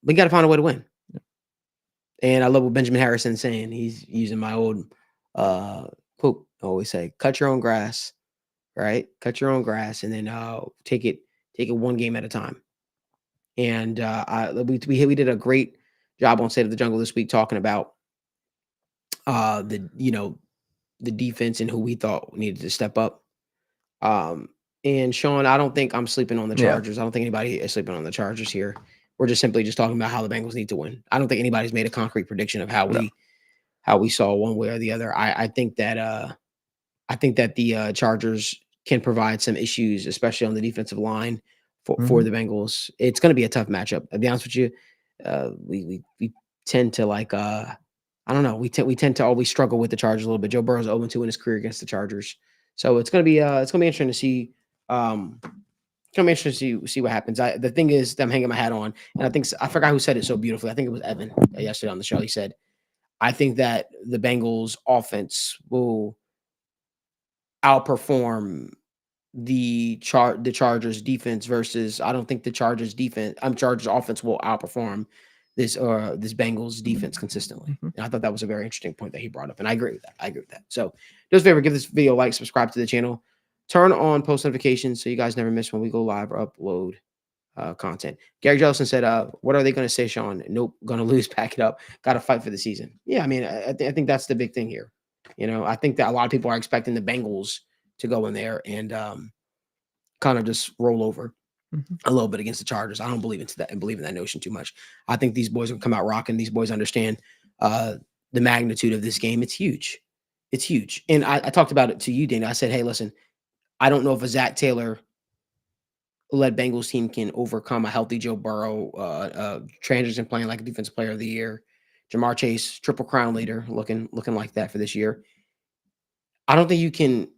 you got to find a way to win. And I love what Benjamin Harrison's saying. He's using my old quote. I always say, "Cut your own grass." Right? Cut your own grass, and then take it one game at a time. And we did a great job on State of the Jungle this week talking about the defense and who we thought needed to step up. And Sean, I don't think I'm sleeping on the Chargers. I don't think anybody is sleeping on the Chargers here. We're just simply talking about how the Bengals need to win. I don't think anybody's made a concrete prediction of how we saw one way or the other. I think that the Chargers can provide some issues, especially on the defensive line for the Bengals. It's going to be a tough matchup. I'll be honest with you. We tend to I don't know. We tend to always struggle with the Chargers a little bit. Joe Burrow's 0-2 in his career against the Chargers. So it's going to be interesting to see. It's going to be interesting to see what happens. The thing is that I'm hanging my hat on, and I forgot who said it so beautifully. I think it was Evan yesterday on the show. He said, I think that the Bengals offense will outperform the Chargers defense versus I don't think the Chargers offense will outperform this Bengals defense consistently. And I thought that was a very interesting point that he brought up, and I agree with that. So do us a favor, give this video a like, subscribe to the channel, turn on post notifications so you guys never miss when we go live or upload content. Gary Jellison said, what are they going to say, Sean? Nope, going to lose, pack it up, got to fight for the season. Yeah, I mean, I think that's the big thing here. I think that a lot of people are expecting the Bengals to go in there and kind of just roll over a little bit against the Chargers. I don't believe into that and believe in that notion too much. I think these boys will come out rocking. These boys understand the magnitude of this game. It's huge. It's huge. And I talked about it to you, Dana. I said, hey, listen, I don't know if a Zach Taylor led Bengals team can overcome a healthy Joe Burrow, transition playing like a defensive player of the year, Jamar Chase, Triple Crown leader, looking like that for this year. I don't think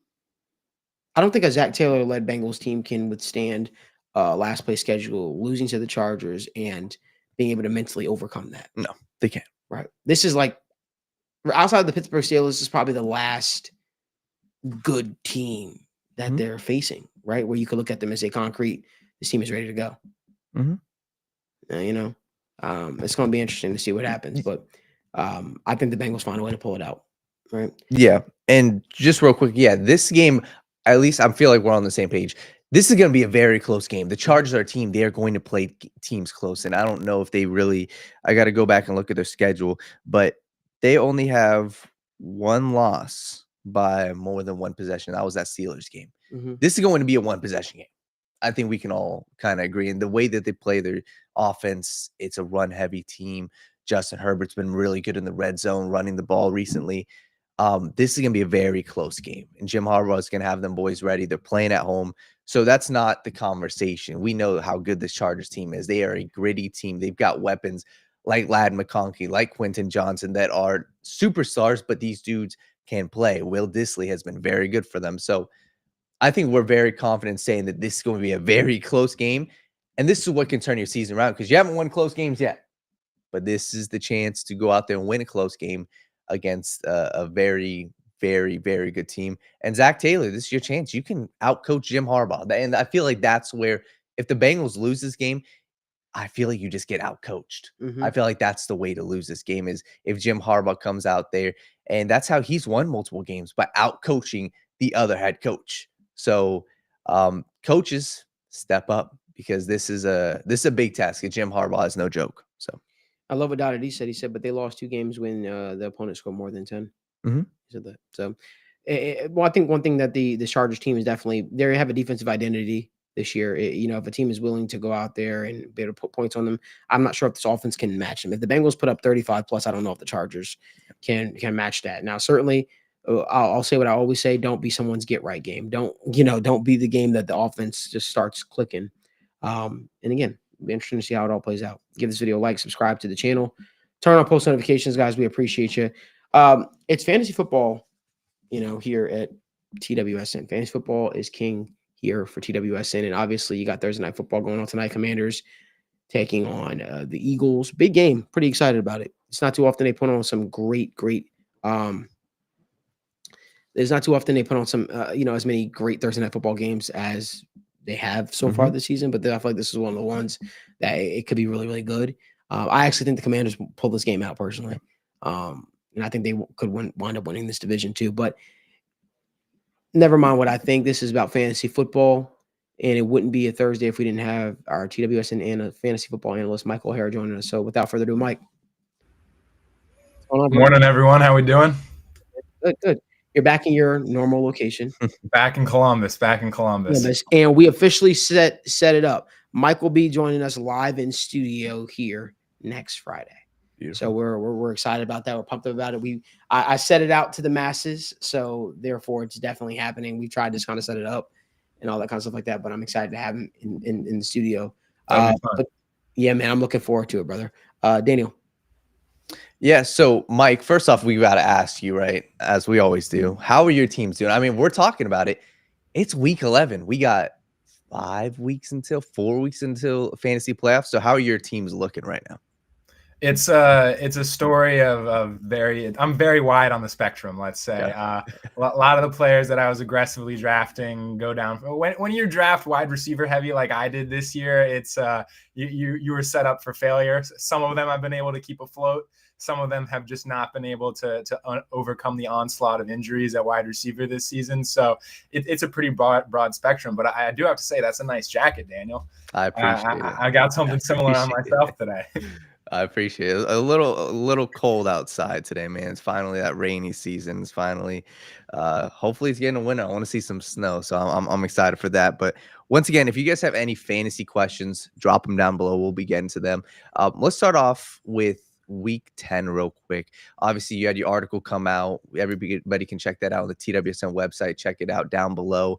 a Zach Taylor led Bengals team can withstand last place schedule, losing to the Chargers, and being able to mentally overcome that. No, they can't. Right. This is like outside of the Pittsburgh Steelers, this is probably the last good team that they're facing, right? Where you could look at them and say, concrete, this team is ready to go. It's going to be interesting to see what happens, but I think the Bengals find a way to pull it out, right? Yeah, and just real quick, this game, at least I feel like we're on the same page. This is going to be a very close game. The Chargers are a team. They are going to play teams close, and I don't know if they really – I got to go back and look at their schedule, but they only have one loss by more than one possession. That was that Steelers game. This is going to be a one-possession game. I think we can all kind of agree. And the way that they play their offense, it's a run-heavy team. Justin Herbert's been really good in the red zone, running the ball recently. This is going to be a very close game. And Jim Harbaugh is going to have them boys ready. They're playing at home. So that's not the conversation. We know how good this Chargers team is. They are a gritty team. They've got weapons like Ladd McConkey, like Quentin Johnson that are superstars, but these dudes can play. Will Dissly has been very good for them. So I think we're very confident saying that this is going to be a very close game. And this is what can turn your season around because you haven't won close games yet. But this is the chance to go out there and win a close game against a very, very, very good team. And Zach Taylor, this is your chance. You can outcoach Jim Harbaugh. And I feel like that's where if the Bengals lose this game, I feel like you just get outcoached. I feel like that's the way to lose this game is if Jim Harbaugh comes out there. And that's how he's won multiple games, by outcoaching the other head coach. So coaches, step up because this is a big task. Jim Harbaugh is no joke. So I love what Dottie D said. He said, but they lost 2 games when the opponent scored more than 10. He said that. So, well, I think one thing that the Chargers team is definitely they have a defensive identity this year. If a team is willing to go out there and be able to put points on them, I'm not sure if this offense can match them. If the Bengals put up 35 plus, I don't know if the Chargers can match that. Now, certainly, I'll say what I always say: don't be someone's get right game. Don't be the game that the offense just starts clicking. And again, it'll be interesting to see how it all plays out. Give this video a like, subscribe to the channel, turn on post notifications, guys. We appreciate you. It's fantasy football, here at TWSN. Fantasy football is king here for TWSN. And obviously you got Thursday night football going on tonight. Commanders taking on the Eagles. Big game. Pretty excited about it. It's not too often they put on some great there's not too often they put on some, as many great Thursday night football games as they have so far this season. But I feel like this is one of the ones that it could be really, really good. I actually think the Commanders will pull this game out personally. And I think they could wind up winning this division too. But never mind what I think. This is about fantasy football. And it wouldn't be a Thursday if we didn't have our TWSN and a fantasy football analyst, Michael O'Hara, joining us. So without further ado, Mike. Good morning, everyone. How we doing? Good. You're back in your normal location. Back in Columbus. And we officially set it up. Mike will be joining us live in studio here next Friday. Beautiful. So we're excited about that. We're pumped up about it. I set it out to the masses, so therefore it's definitely happening. We tried to kind of set it up and all that kind of stuff like that, but I'm excited to have him in the studio. But yeah, man, I'm looking forward to it, brother. Daniel. Yeah. So, Mike, first off, we got to ask you, right, as we always do, how are your teams doing? I mean, we're talking about it. It's week 11. We got 4 weeks until fantasy playoffs. So how are your teams looking right now? It's a story of I'm very wide on the spectrum, let's say. Yeah. A lot of the players that I was aggressively drafting go down. When you draft wide receiver heavy like I did this year, it's you were set up for failure. Some of them I've been able to keep afloat. Some of them have just not been able to overcome the onslaught of injuries at wide receiver this season. So it's a pretty broad spectrum. But I do have to say that's a nice jacket, Daniel. I appreciate it. I got something similar on myself today. I appreciate it. A little cold outside today, man. It's finally that rainy season. It's finally, hopefully it's getting a winter. I want to see some snow, so I'm excited for that. But once again, if you guys have any fantasy questions, drop them down below. We'll be getting to them. Let's start off with week 10 real quick. Obviously, you had your article come out. Everybody can check that out on the TWSN website. Check it out down below.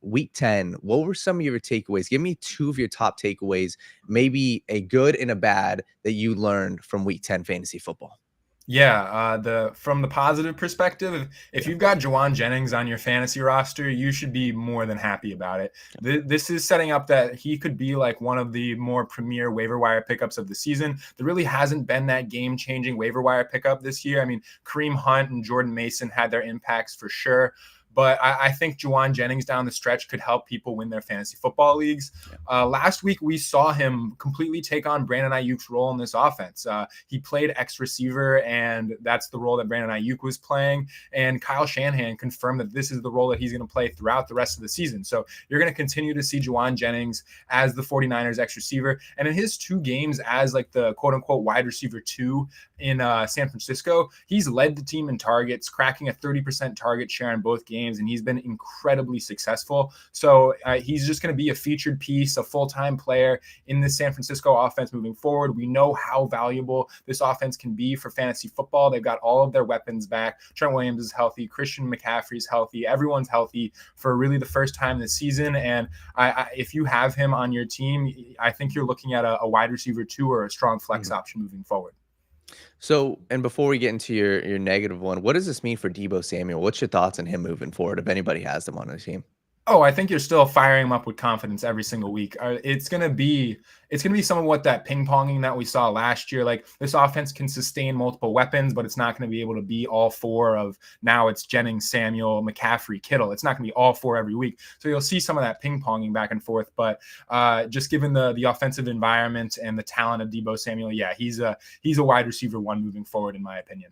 Week 10, what were some of your takeaways? Give me 2 of your top takeaways, maybe a good and a bad that you learned from week 10 fantasy football. Yeah, from the positive perspective, if you've got Juwan Jennings on your fantasy roster, you should be more than happy about it. This is setting up that he could be like one of the more premier waiver wire pickups of the season. There really hasn't been that game-changing waiver wire pickup this year. I mean, Kareem Hunt and Jordan Mason had their impacts for sure. But I think Juwan Jennings down the stretch could help people win their fantasy football leagues. Last week, we saw him completely take on Brandon Ayuk's role in this offense. He played X receiver, and that's the role that Brandon Ayuk was playing. And Kyle Shanahan confirmed that this is the role that he's going to play throughout the rest of the season. So you're going to continue to see Juwan Jennings as the 49ers X receiver. And in his 2 games as like the quote-unquote wide receiver 2 in San Francisco, he's led the team in targets, cracking a 30% target share in both games. And he's been incredibly successful. So he's just going to be a featured piece, a full-time player in the San Francisco offense moving forward. We know how valuable this offense can be for fantasy football. They've got all of their weapons back. Trent Williams is healthy. Christian McCaffrey is healthy. Everyone's healthy for really the first time this season. And if you have him on your team, I think you're looking at a wide receiver 2 or a strong flex option moving forward. So, and before we get into your negative one, what does this mean for Deebo Samuel? What's your thoughts on him moving forward if anybody has them on the team? Oh, I think you're still firing him up with confidence every single week. It's gonna be some of what that ping ponging that we saw last year. Like, this offense can sustain multiple weapons, but it's not going to be able to be all 4 of now it's Jennings, Samuel, McCaffrey, Kittle. It's not going to be all 4 every week. So you'll see some of that ping ponging back and forth. But just given the offensive environment and the talent of Deebo Samuel, yeah, he's a wide receiver 1 moving forward, in my opinion.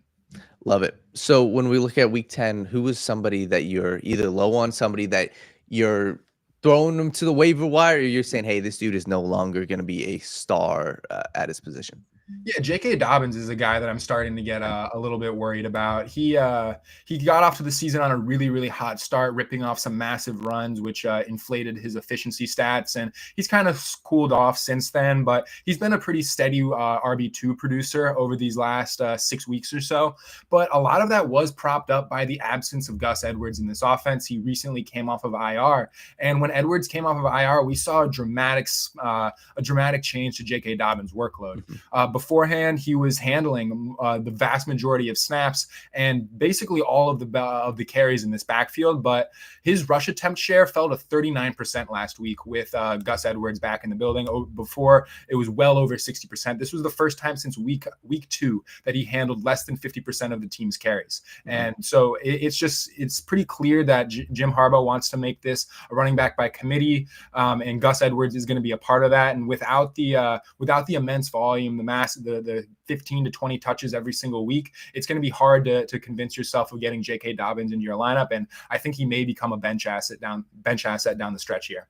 Love it. So when we look at week 10, who is somebody that you're either low on, somebody that you're throwing them to the waiver wire, or you're saying, hey, this dude is no longer going to be a star at his position? Yeah, J.K. Dobbins is a guy that I'm starting to get a little bit worried about. He got off to the season on a really, really hot start, ripping off some massive runs, which inflated his efficiency stats. And he's kind of cooled off since then, but he's been a pretty steady RB2 producer over these last 6 weeks or so. But a lot of that was propped up by the absence of Gus Edwards in this offense. He recently came off of IR. And when Edwards came off of IR, we saw a dramatic change to J.K. Dobbins' workload. Beforehand, he was handling the vast majority of snaps and basically all of the carries in this backfield. But his rush attempt share fell to 39% last week with Gus Edwards back in the building. Before, it was well over 60%. This was the first time since week 2 that he handled less than 50% of the team's carries. And so it's pretty clear that Jim Harbaugh wants to make this a running back by committee, and Gus Edwards is going to be a part of that. And without the immense volume, the 15 to 20 touches every single week, it's going to be hard to convince yourself of getting J.K. Dobbins into your lineup. And I think he may become a bench asset down the stretch here.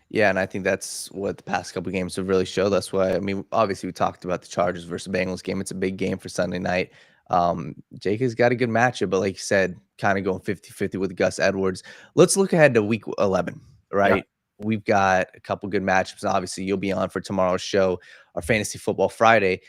Yeah, and I think that's what the past couple of games have really showed. That's why, I mean, obviously we talked about the Chargers versus Bengals game. It's a big game for Sunday night. J.K.'s got a good matchup, but like you said, kind of going 50-50 with Gus Edwards. Let's look ahead to week 11, right? Yeah. We've got a couple good matchups. Obviously, you'll be on for tomorrow's show, our Fantasy Football Friday.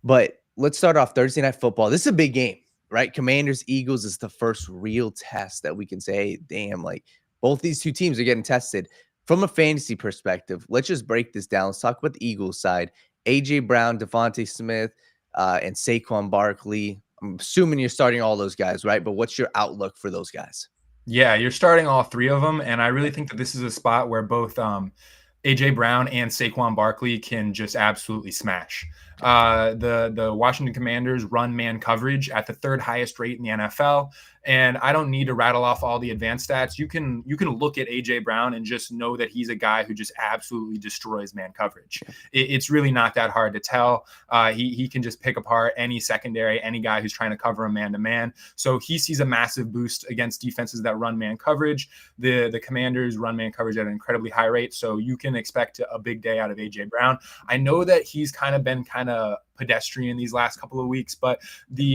But let's start off Thursday Night Football. This is a big game, right? Commanders, Eagles is the first real test that we can say, hey, damn, like both these 2 teams are getting tested. From a fantasy perspective, let's just break this down. Let's talk about the Eagles side. A.J. Brown, Devontae Smith, and Saquon Barkley. I'm assuming you're starting all those guys, right? But what's your outlook for those guys? Yeah, you're starting all 3 of them. And I really think that this is a spot where both A.J. Brown and Saquon Barkley can just absolutely smash. The Washington Commanders run man coverage at the 3rd highest rate in the NFL. And I don't need to rattle off all the advanced stats. You can look at AJ Brown and just know that he's a guy who just absolutely destroys man coverage. It's really not that hard to tell. He can just pick apart any secondary, any guy who's trying to cover him man to man. So he sees a massive boost against defenses that run man coverage. The Commanders run man coverage at an incredibly high rate. So you can expect a big day out of AJ Brown. I know that he's been pedestrian these last couple of weeks, but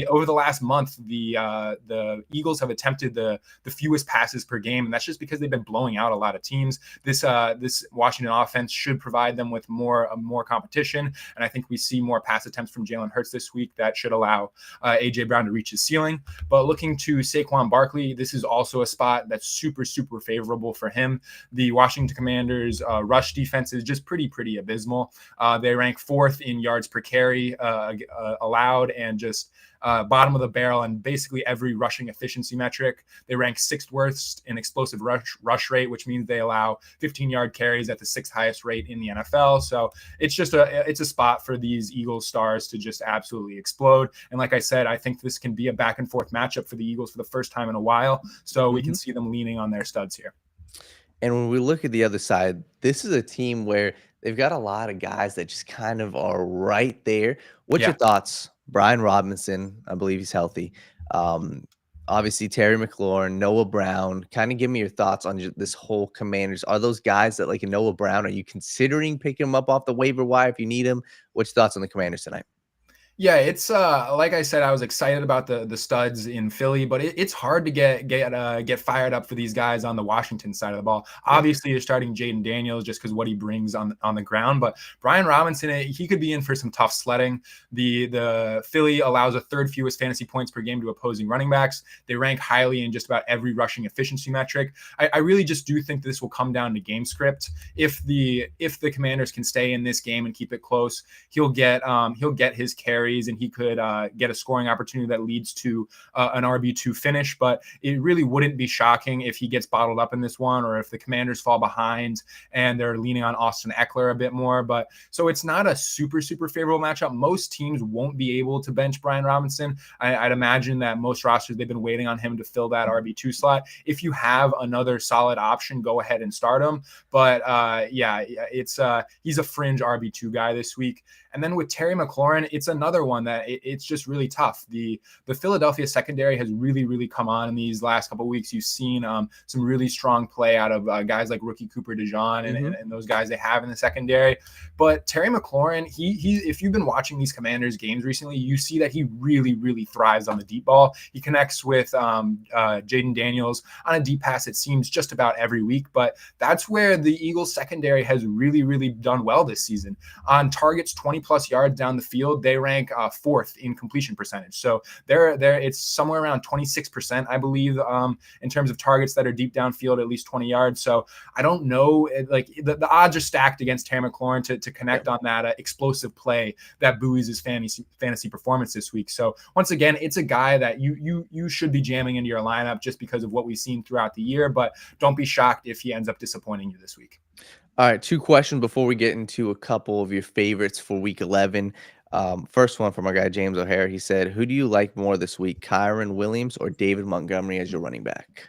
over the last month, the Eagles have attempted the fewest passes per game, and that's just because they've been blowing out a lot of teams. This Washington offense should provide them with more competition, and I think we see more pass attempts from Jalen Hurts this week that should allow AJ Brown to reach his ceiling. But looking to Saquon Barkley, this is also a spot that's super favorable for him. The Washington Commanders rush defense is just pretty abysmal. They rank 4th in yards per carry allowed, and just bottom of the barrel and basically every rushing efficiency metric. They rank 6th worst in explosive rush rate, which means they allow 15-yard carries at the 6th highest rate in the NFL. So it's just it's a spot for these Eagles stars to just absolutely explode. And like I said, I think this can be a back and forth matchup for the Eagles for the first time in a while. So we can see them leaning on their studs here. And when we look at the other side, this is a team where they've got a lot of guys that just kind of are right there. What's your thoughts? Brian Robinson, I believe he's healthy. Obviously, Terry McLaurin, Noah Brown. Kind of give me your thoughts on this whole Commanders. Are those guys that, like a Noah Brown, are you considering picking him up off the waiver wire if you need him? What's your thoughts on the Commanders tonight? Yeah, it's like I said, I was excited about the studs in Philly, but it's hard to get fired up for these guys on the Washington side of the ball. Obviously, you're starting Jaden Daniels just because what he brings on the ground, but Brian Robinson, he could be in for some tough sledding. The Philly allows a 3rd fewest fantasy points per game to opposing running backs. They rank highly in just about every rushing efficiency metric. I really just do think this will come down to game script. If the Commanders can stay in this game and keep it close, he'll get his carries, and he could get a scoring opportunity that leads to an RB2 finish. But it really wouldn't be shocking if he gets bottled up in this one, or if the Commanders fall behind and they're leaning on Austin Eckler a bit more. But so it's not a super favorable matchup. Most teams won't be able to bench Brian Robinson. I'd imagine that most rosters, they've been waiting on him to fill that RB2 slot. If you have another solid option, go ahead and start him. But he's a fringe RB2 guy this week. And then with Terry McLaurin, it's another one that it's just really tough. The Philadelphia secondary has really come on in these last couple of weeks. You've seen some really strong play out of guys like rookie Cooper DeJean and those guys they have in the secondary. But Terry McLaurin, he if you've been watching these Commanders games recently, you see that he really thrives on the deep ball. He connects with Jaden Daniels on a deep pass, it seems, just about every week. But that's where the Eagles secondary has really done well this season. On targets 20+ yards down the field, they rank 4th in completion percentage. So it's somewhere around 26%, I believe, in terms of targets that are deep downfield, at least 20 yards. So I don't know, like the odds are stacked against Terry McLaurin to connect on that explosive play that buoys his fantasy performance this week. So once again, it's a guy that you should be jamming into your lineup just because of what we've seen throughout the year, but don't be shocked if he ends up disappointing you this week. All right, 2 questions before we get into a couple of your favorites for week 11. First one from our guy, James O'Hare. He said, who do you like more this week, Kyron Williams or David Montgomery as your running back?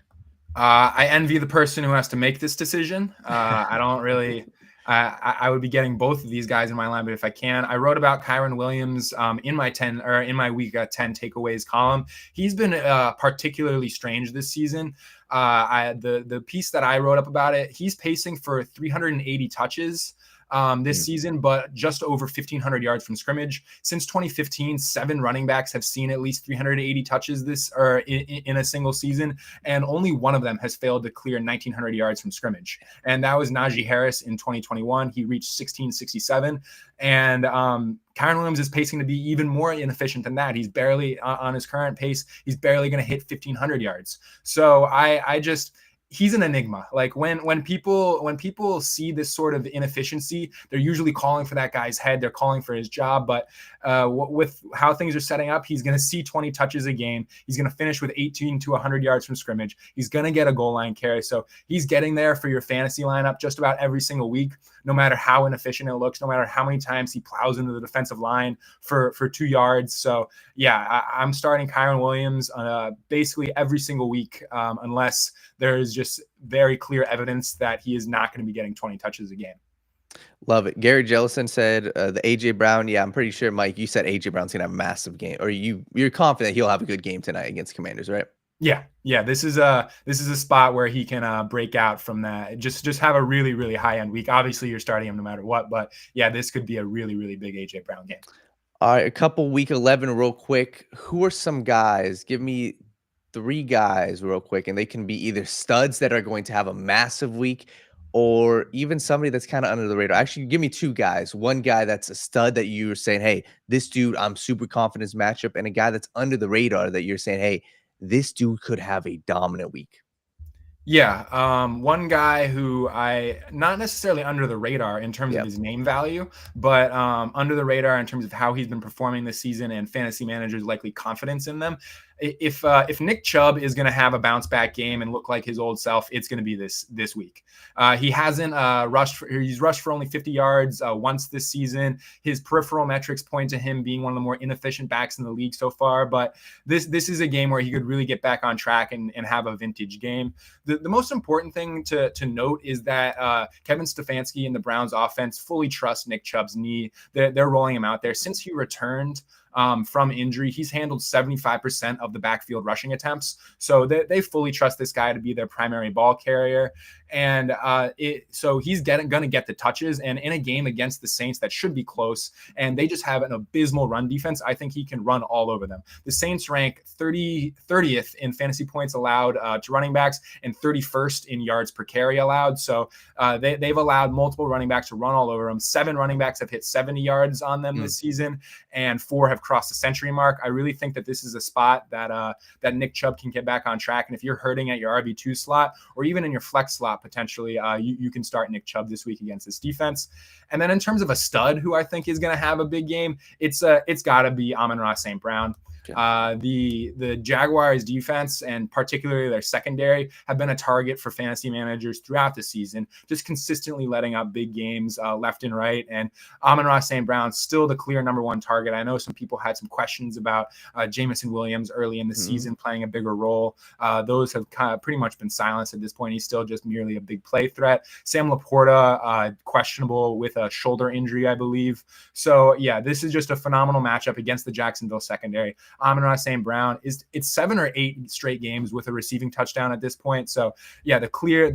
I envy the person who has to make this decision. I don't really... I would be getting both of these guys in my lineup if I can. I wrote about Kyron Williams in my week 10 takeaways column. He's been particularly strange this season. The piece that I wrote up about it, he's pacing for 380 touches this season, but just over 1,500 yards from scrimmage. Since 2015, 7 running backs have seen at least 380 touches in a single season, and only one of them has failed to clear 1,900 yards from scrimmage. And that was Najee Harris in 2021. He reached 1,667. And Kyron Williams is pacing to be even more inefficient than that. He's barely on his current pace. He's barely going to hit 1,500 yards. So he's an enigma. Like when people see this sort of inefficiency, they're usually calling for that guy's head. They're calling for his job. But with how things are setting up, he's going to see 20 touches a game. He's going to finish with 18 to 100 yards from scrimmage. He's going to get a goal line carry. So he's getting there for your fantasy lineup just about every single week, no matter how inefficient it looks, no matter how many times he plows into the defensive line for 2 yards. So yeah, I'm starting Kyron Williams basically every single week, unless there is just very clear evidence that he is not going to be getting 20 touches a game. Love it. Gary Jellison said the AJ Brown. Yeah, I'm pretty sure, Mike, you said AJ Brown's gonna have a massive game, or you're confident he'll have a good game tonight against Commanders, right? Yeah. This is a spot where he can break out from that. Just have a really, really high end week. Obviously, you're starting him no matter what, but yeah, this could be a really, really big AJ Brown game. All right, a couple week 11 real quick. Who are some guys? Give me 3 guys real quick, and they can be either studs that are going to have a massive week, or even somebody that's kind of under the radar. Actually, give me 2 guys. One guy that's a stud that you're saying, hey, this dude, I'm super confident in his matchup, and a guy that's under the radar that you're saying, hey, this dude could have a dominant week. Yeah. One guy who not necessarily under the radar in terms of his name value, but under the radar in terms of how he's been performing this season and fantasy managers likely confidence in them. If Nick Chubb is going to have a bounce back game and look like his old self, it's going to be this week. He hasn't he's rushed for only 50 yards once this season. His peripheral metrics point to him being one of the more inefficient backs in the league so far. But this is a game where he could really get back on track and have a vintage game. The most important thing to note is that Kevin Stefanski and the Browns offense fully trust Nick Chubb's knee. They're rolling him out there. Since he returned from injury, he's handled 75% of the backfield rushing attempts. So they fully trust this guy to be their primary ball carrier. And so he's going to get the touches. And in a game against the Saints that should be close, and they just have an abysmal run defense, I think he can run all over them. The Saints rank 30th in fantasy points allowed to running backs and 31st in yards per carry allowed. So they've allowed multiple running backs to run all over them. 7 running backs have hit 70 yards on them this season, and 4 have crossed the century mark. I really think that this is a spot that Nick Chubb can get back on track. And if you're hurting at your RB2 slot or even in your flex slot, potentially, you can start Nick Chubb this week against this defense. And then in terms of a stud who I think is going to have a big game, it's got to be Amon-Ra St. Brown. The Jaguars defense and particularly their secondary have been a target for fantasy managers throughout the season, just consistently letting up big games left and right. And Amon-Ra St. Brown still the clear number 1 target. I know some people had some questions about Jameson Williams early in the season playing a bigger role. Those have kind of pretty much been silenced at this point. He's still just merely a big play threat. Sam Laporta, questionable with a shoulder injury, I believe. So yeah, this is just a phenomenal matchup against the Jacksonville secondary. Amon-Ra St. Brown it's 7 or 8 straight games with a receiving touchdown at this point. So yeah, the clear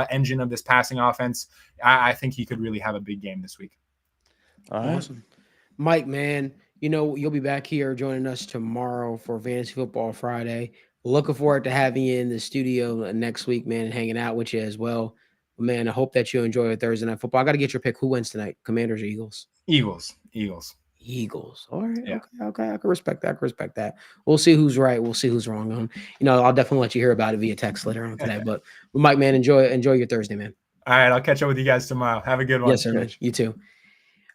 engine of this passing offense. I think he could really have a big game this week. Awesome. Mike, man, you'll be back here joining us tomorrow for Fantasy Football Friday. Looking forward to having you in the studio next week, man, and hanging out with you as well. Man, I hope that you enjoy your Thursday night football. I got to get your pick. Who wins tonight? Commanders or Eagles? Eagles. All right. Yeah. Okay. I can respect that. We'll see who's right. We'll see who's wrong. I'll definitely let you hear about it via text later on today. But Mike, man, enjoy your Thursday, man. All right. I'll catch up with you guys tomorrow. Have a good one. Yes, sir. Man. You too.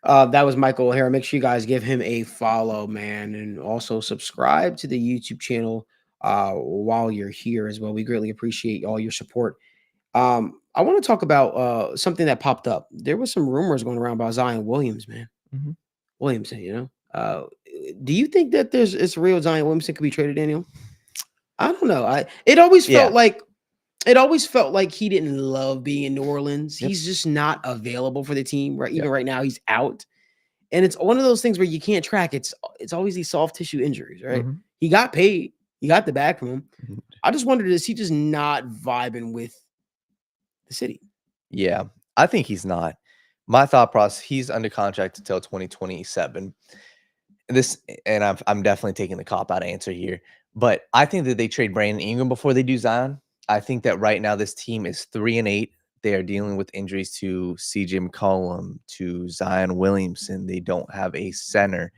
That was Michael O'Hara. Make sure you guys give him a follow, man, and also subscribe to the YouTube channel while you're here as well. We greatly appreciate all your support. I want to talk about something that popped up. There was some rumors going around about Zion Williams, man. Williamson, do you think that it's real Zion Williamson could be traded, Daniel? I don't know. It always felt like he didn't love being in New Orleans. Yep. He's just not available for the team, right? Even right now, he's out. And it's one of those things where you can't track. It's always these soft tissue injuries, right? He got paid. You got the bag from him. I just wondered, is he just not vibing with the city? Yeah, I think he's not. My thought process, he's under contract until 2027. I'm definitely taking the cop-out answer here. But I think that they trade Brandon Ingram before they do Zion. I think that right now this team is 3-8. They are dealing with injuries to CJ McCollum, to Zion Williamson. They don't have a center.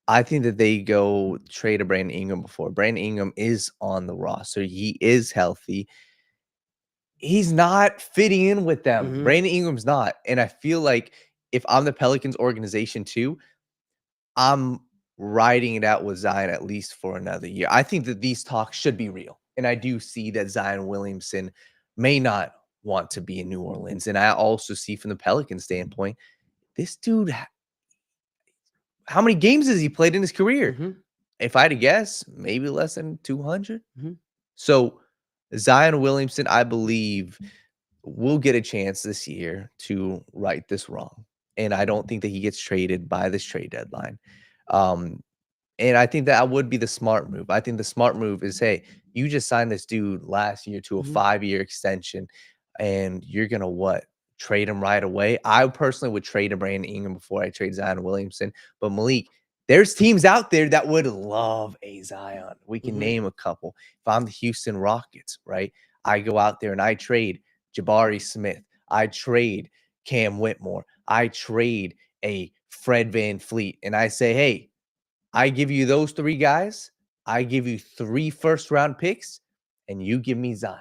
I think that they go trade a Brandon Ingram before. Brandon Ingram is on the roster. He is healthy. He's not fitting in with them. Mhm. Brandon Ingram's not. And I feel like if I'm the Pelicans organization too, I'm riding it out with Zion at least for another year. I think that these talks should be real. And I do see that Zion Williamson may not want to be in New Orleans. And I also see from the Pelican standpoint, this dude, how many games has he played in his career? Mhm. If I had to guess, maybe less than 200. Mhm. So Zion Williamson, I believe, will get a chance this year to right this wrong. And I don't think that he gets traded by this trade deadline. And I think that would be the smart move. I think the smart move is, hey, you just signed this dude last year to a Mhm. 5-year extension, and you're going to what? Trade him right away? I personally would trade a Brandon Ingram before I trade Zion Williamson. But Malik, there's teams out there that would love a Zion. We can Mhm. name a couple. If I'm the Houston Rockets, right? I go out there and I trade Jabari Smith. I trade Cam Whitmore. I trade a Fred Van Fleet. And I say, hey, I give you those 3 guys. I give you 3 first-round picks, and you give me Zion.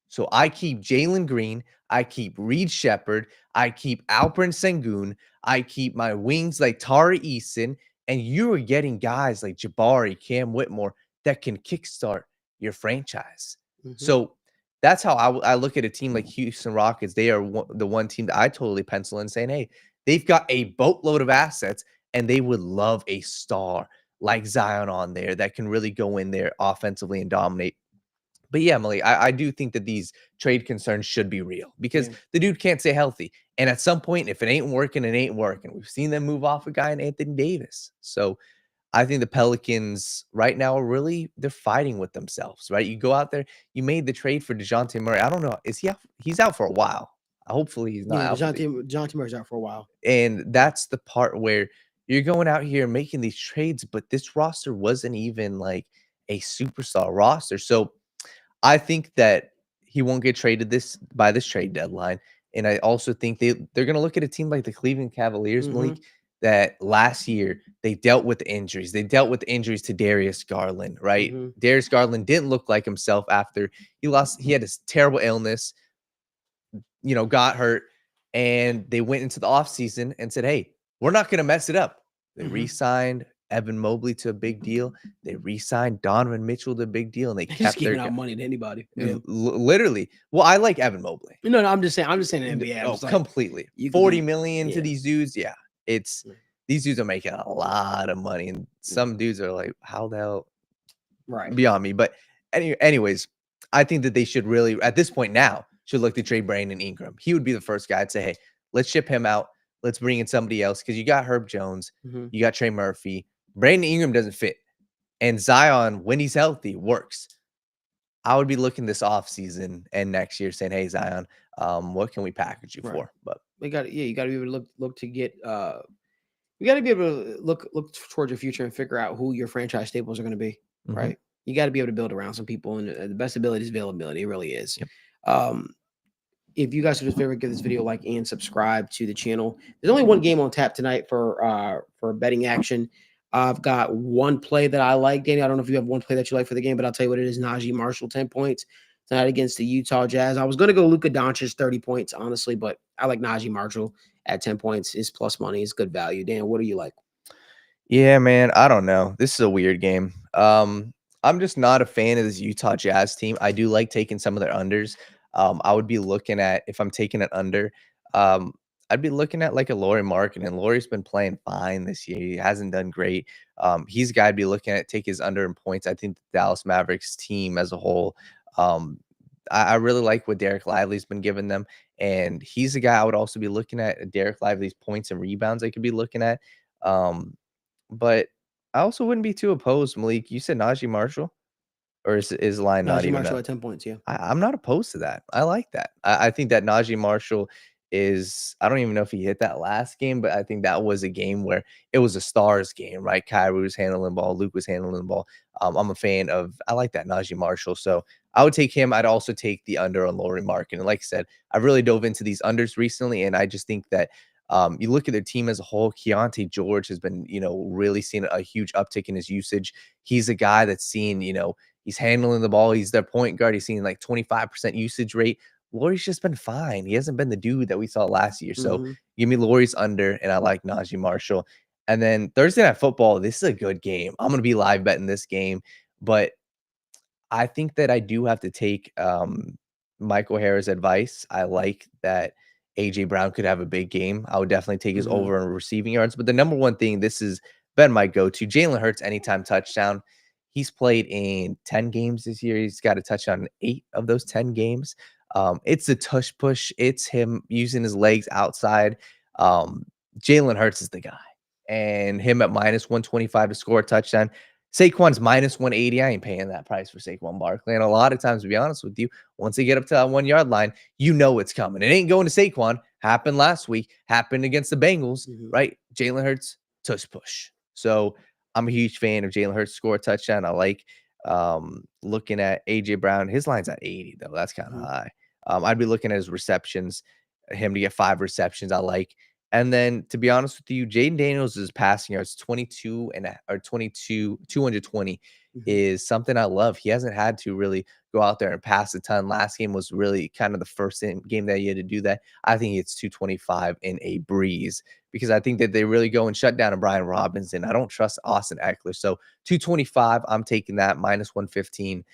So I keep Jalen Green. I keep Reed Shepard. I keep Alperen Sengun. I keep my wings like Tari Eason. And you are getting guys like Jabari, Cam Whitmore that can kickstart your franchise. Mhm. So that's how I look at a team like Houston Rockets. They are the one team that I totally pencil in saying, hey, they've got a boatload of assets, and they would love a star like Zion on there that can really go in there offensively and dominate. But yeah, Malik, I do think that these trade concerns should be real because Yeah. the dude can't stay healthy. And at some point, if it ain't working, it ain't working. We've seen them move off a guy in Anthony Davis. So I think the Pelicans right now are really, they're fighting with themselves, right? You go out there, you made the trade for DeJounte Murray. I don't know. Is he out? He's out for a while. Hopefully he's not Yeah, out for the DeJounte Murray's out for a while. and that's the part where you're going out here making these trades, but this roster wasn't even like a superstar roster. So I think that he won't get traded by this trade deadline. And I also think they're going to look at a team like the Cleveland Cavaliers, Mhm. Malik, that last year they dealt with injuries. They dealt with injuries to Darius Garland, right? Mhm. Darius Garland didn't look like himself after he had this terrible illness, got hurt, and they went into the offseason and said, hey, we're not going to mess it up. They Mhm. re-signed Evan Mobley to a big deal. They re-signed Donovan Mitchell to a big deal, and they He's kept their giving out money to anybody. Yeah. literally. Well, I like Evan Mobley. No, I'm just saying in the NBA. I'm Oh, just like, completely. you could 40 be- million to yeah. these dudes. Yeah. It's Yeah. these dudes are making a lot of money. And some dudes are like, how the hell? Right. Beyond me. But anyways, I think that they should really, at this point now, should look to trade Brandon Ingram. He would be the first guy to say, hey, let's ship him out. Let's bring in somebody else because you got Herb Jones, Mhm. you got Trey Murphy. Brandon Ingram doesn't fit. And Zion, when he's healthy, works. I would be looking this offseason and next year saying, hey, Zion, what can we package you Right. for? But you got to be able to look to get you got to be able to look towards your future and figure out who your franchise staples are going to be, Mhm. right? You got to be able to build around some people, and the best ability is availability. It really is. Yep. If you guys would just favor, give this video a like and subscribe to the channel. There's only one game on tap tonight for betting action. I've got one play that I like, Danny. I don't know if you have one play that you like for the game, but I'll tell you what it is. Najee Marshall, 10 points tonight against the Utah Jazz. I was going to go Luka Doncic, 30 points, honestly, but I like Najee Marshall at 10 points. Is plus money. It's good value. Dan, what do you like? yeah, man, I don't know. This is a weird game. I'm just not a fan of this Utah Jazz team. I do like taking some of their unders. I would be looking at, if I'm taking it under, I'd be looking at like a Lauri Markkanen, and Lauri's been playing fine this year. He hasn't done great. He's a guy I'd be looking at, take his under in points. I think the Dallas Mavericks team as a whole, I really like what Derek Lively's been giving them. And he's a guy I would also be looking at, Derek Lively's points and rebounds I could be looking at. But I also wouldn't be too opposed, Malik. You said Najee Marshall? Or is line not Najee even Marshall up? at 10 points, yeah. I'm not opposed to that. I like that. I think that Najee Marshall is, I don't even know if he hit that last game, but I think that was a game where it was a stars game, right? Kyrie was handling the ball, Luke was handling the ball. I'm a fan of, I like that Najee Marshall. So I would take him. I'd also take the under on Lauri Markkanen. And like I said, I've really dove into these unders recently, and I just think that You look at their team as a whole. Keontae George has been, really seeing a huge uptick in his usage. He's a guy that's seen, he's handling the ball. He's their point guard. He's seen like 25% usage rate. Laurie's just been fine. He hasn't been the dude that we saw last year. So give me Laurie's under, and I like Najee Marshall. And then Thursday Night Football, this is a good game. I'm going to be live betting this game, but I think that I do have to take Michael Harris' advice. I like that AJ Brown could have a big game. I would definitely take his over in receiving yards. But the number one thing, this is been my go-to, Jalen Hurts anytime touchdown. He's played in 10 games this year. He's got a touchdown in 8 of those 10 games. It's a tush push. It's him using his legs outside. Jalen Hurts is the guy. And him at minus 125 to score a touchdown. Saquon's minus 180. I ain't paying that price for Saquon Barkley. And a lot of times, to be honest with you, once they get up to that 1 yard line, you know it's coming. It ain't going to Saquon. Happened last week. Happened against the Bengals, right? Jalen Hurts, tush push. So I'm a huge fan of Jalen Hurts score a touchdown. I like looking at AJ Brown. His line's at 80, though. That's kind of high. I'd be looking at his receptions, him to get 5 receptions. I like. And then, to be honest with you, Jaden Daniels' passing yards 220 is something I love. He hasn't had to really go out there and pass a ton. Last game was really kind of the first game that he had to do that. I think it's 225 in a breeze because I think that they really go and shut down a Brian Robinson. I don't trust Austin Eckler. So 225, I'm taking that minus 115.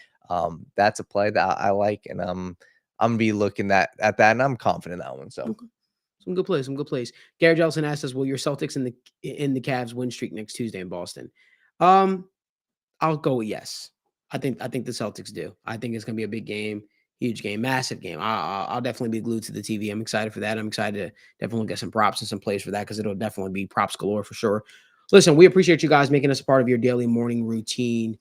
That's a play that I like, and I'm gonna be looking at that, and I'm confident in that one. So. Okay. Some good plays. Gary Jellison asked us, will your Celtics in the Cavs win streak next Tuesday in Boston? I'll go with yes. I think the Celtics do. I think it's gonna be a big game, huge game, massive game. I'll definitely be glued to the TV. I'm excited for that. I'm excited to definitely get some props and some plays for that because it'll definitely be props galore for sure. Listen, we appreciate you guys making us a part of your daily morning routine.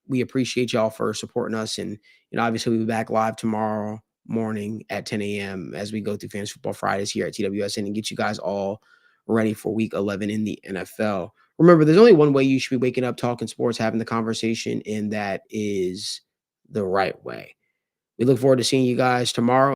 We appreciate y'all for supporting us, and obviously we'll be back live tomorrow morning at 10 a.m. as we go through Fantasy Football Fridays here at TWSN and get you guys all ready for week 11 in the NFL. Remember, there's only one way you should be waking up, talking sports, having the conversation, and that is the right way. We look forward to seeing you guys tomorrow.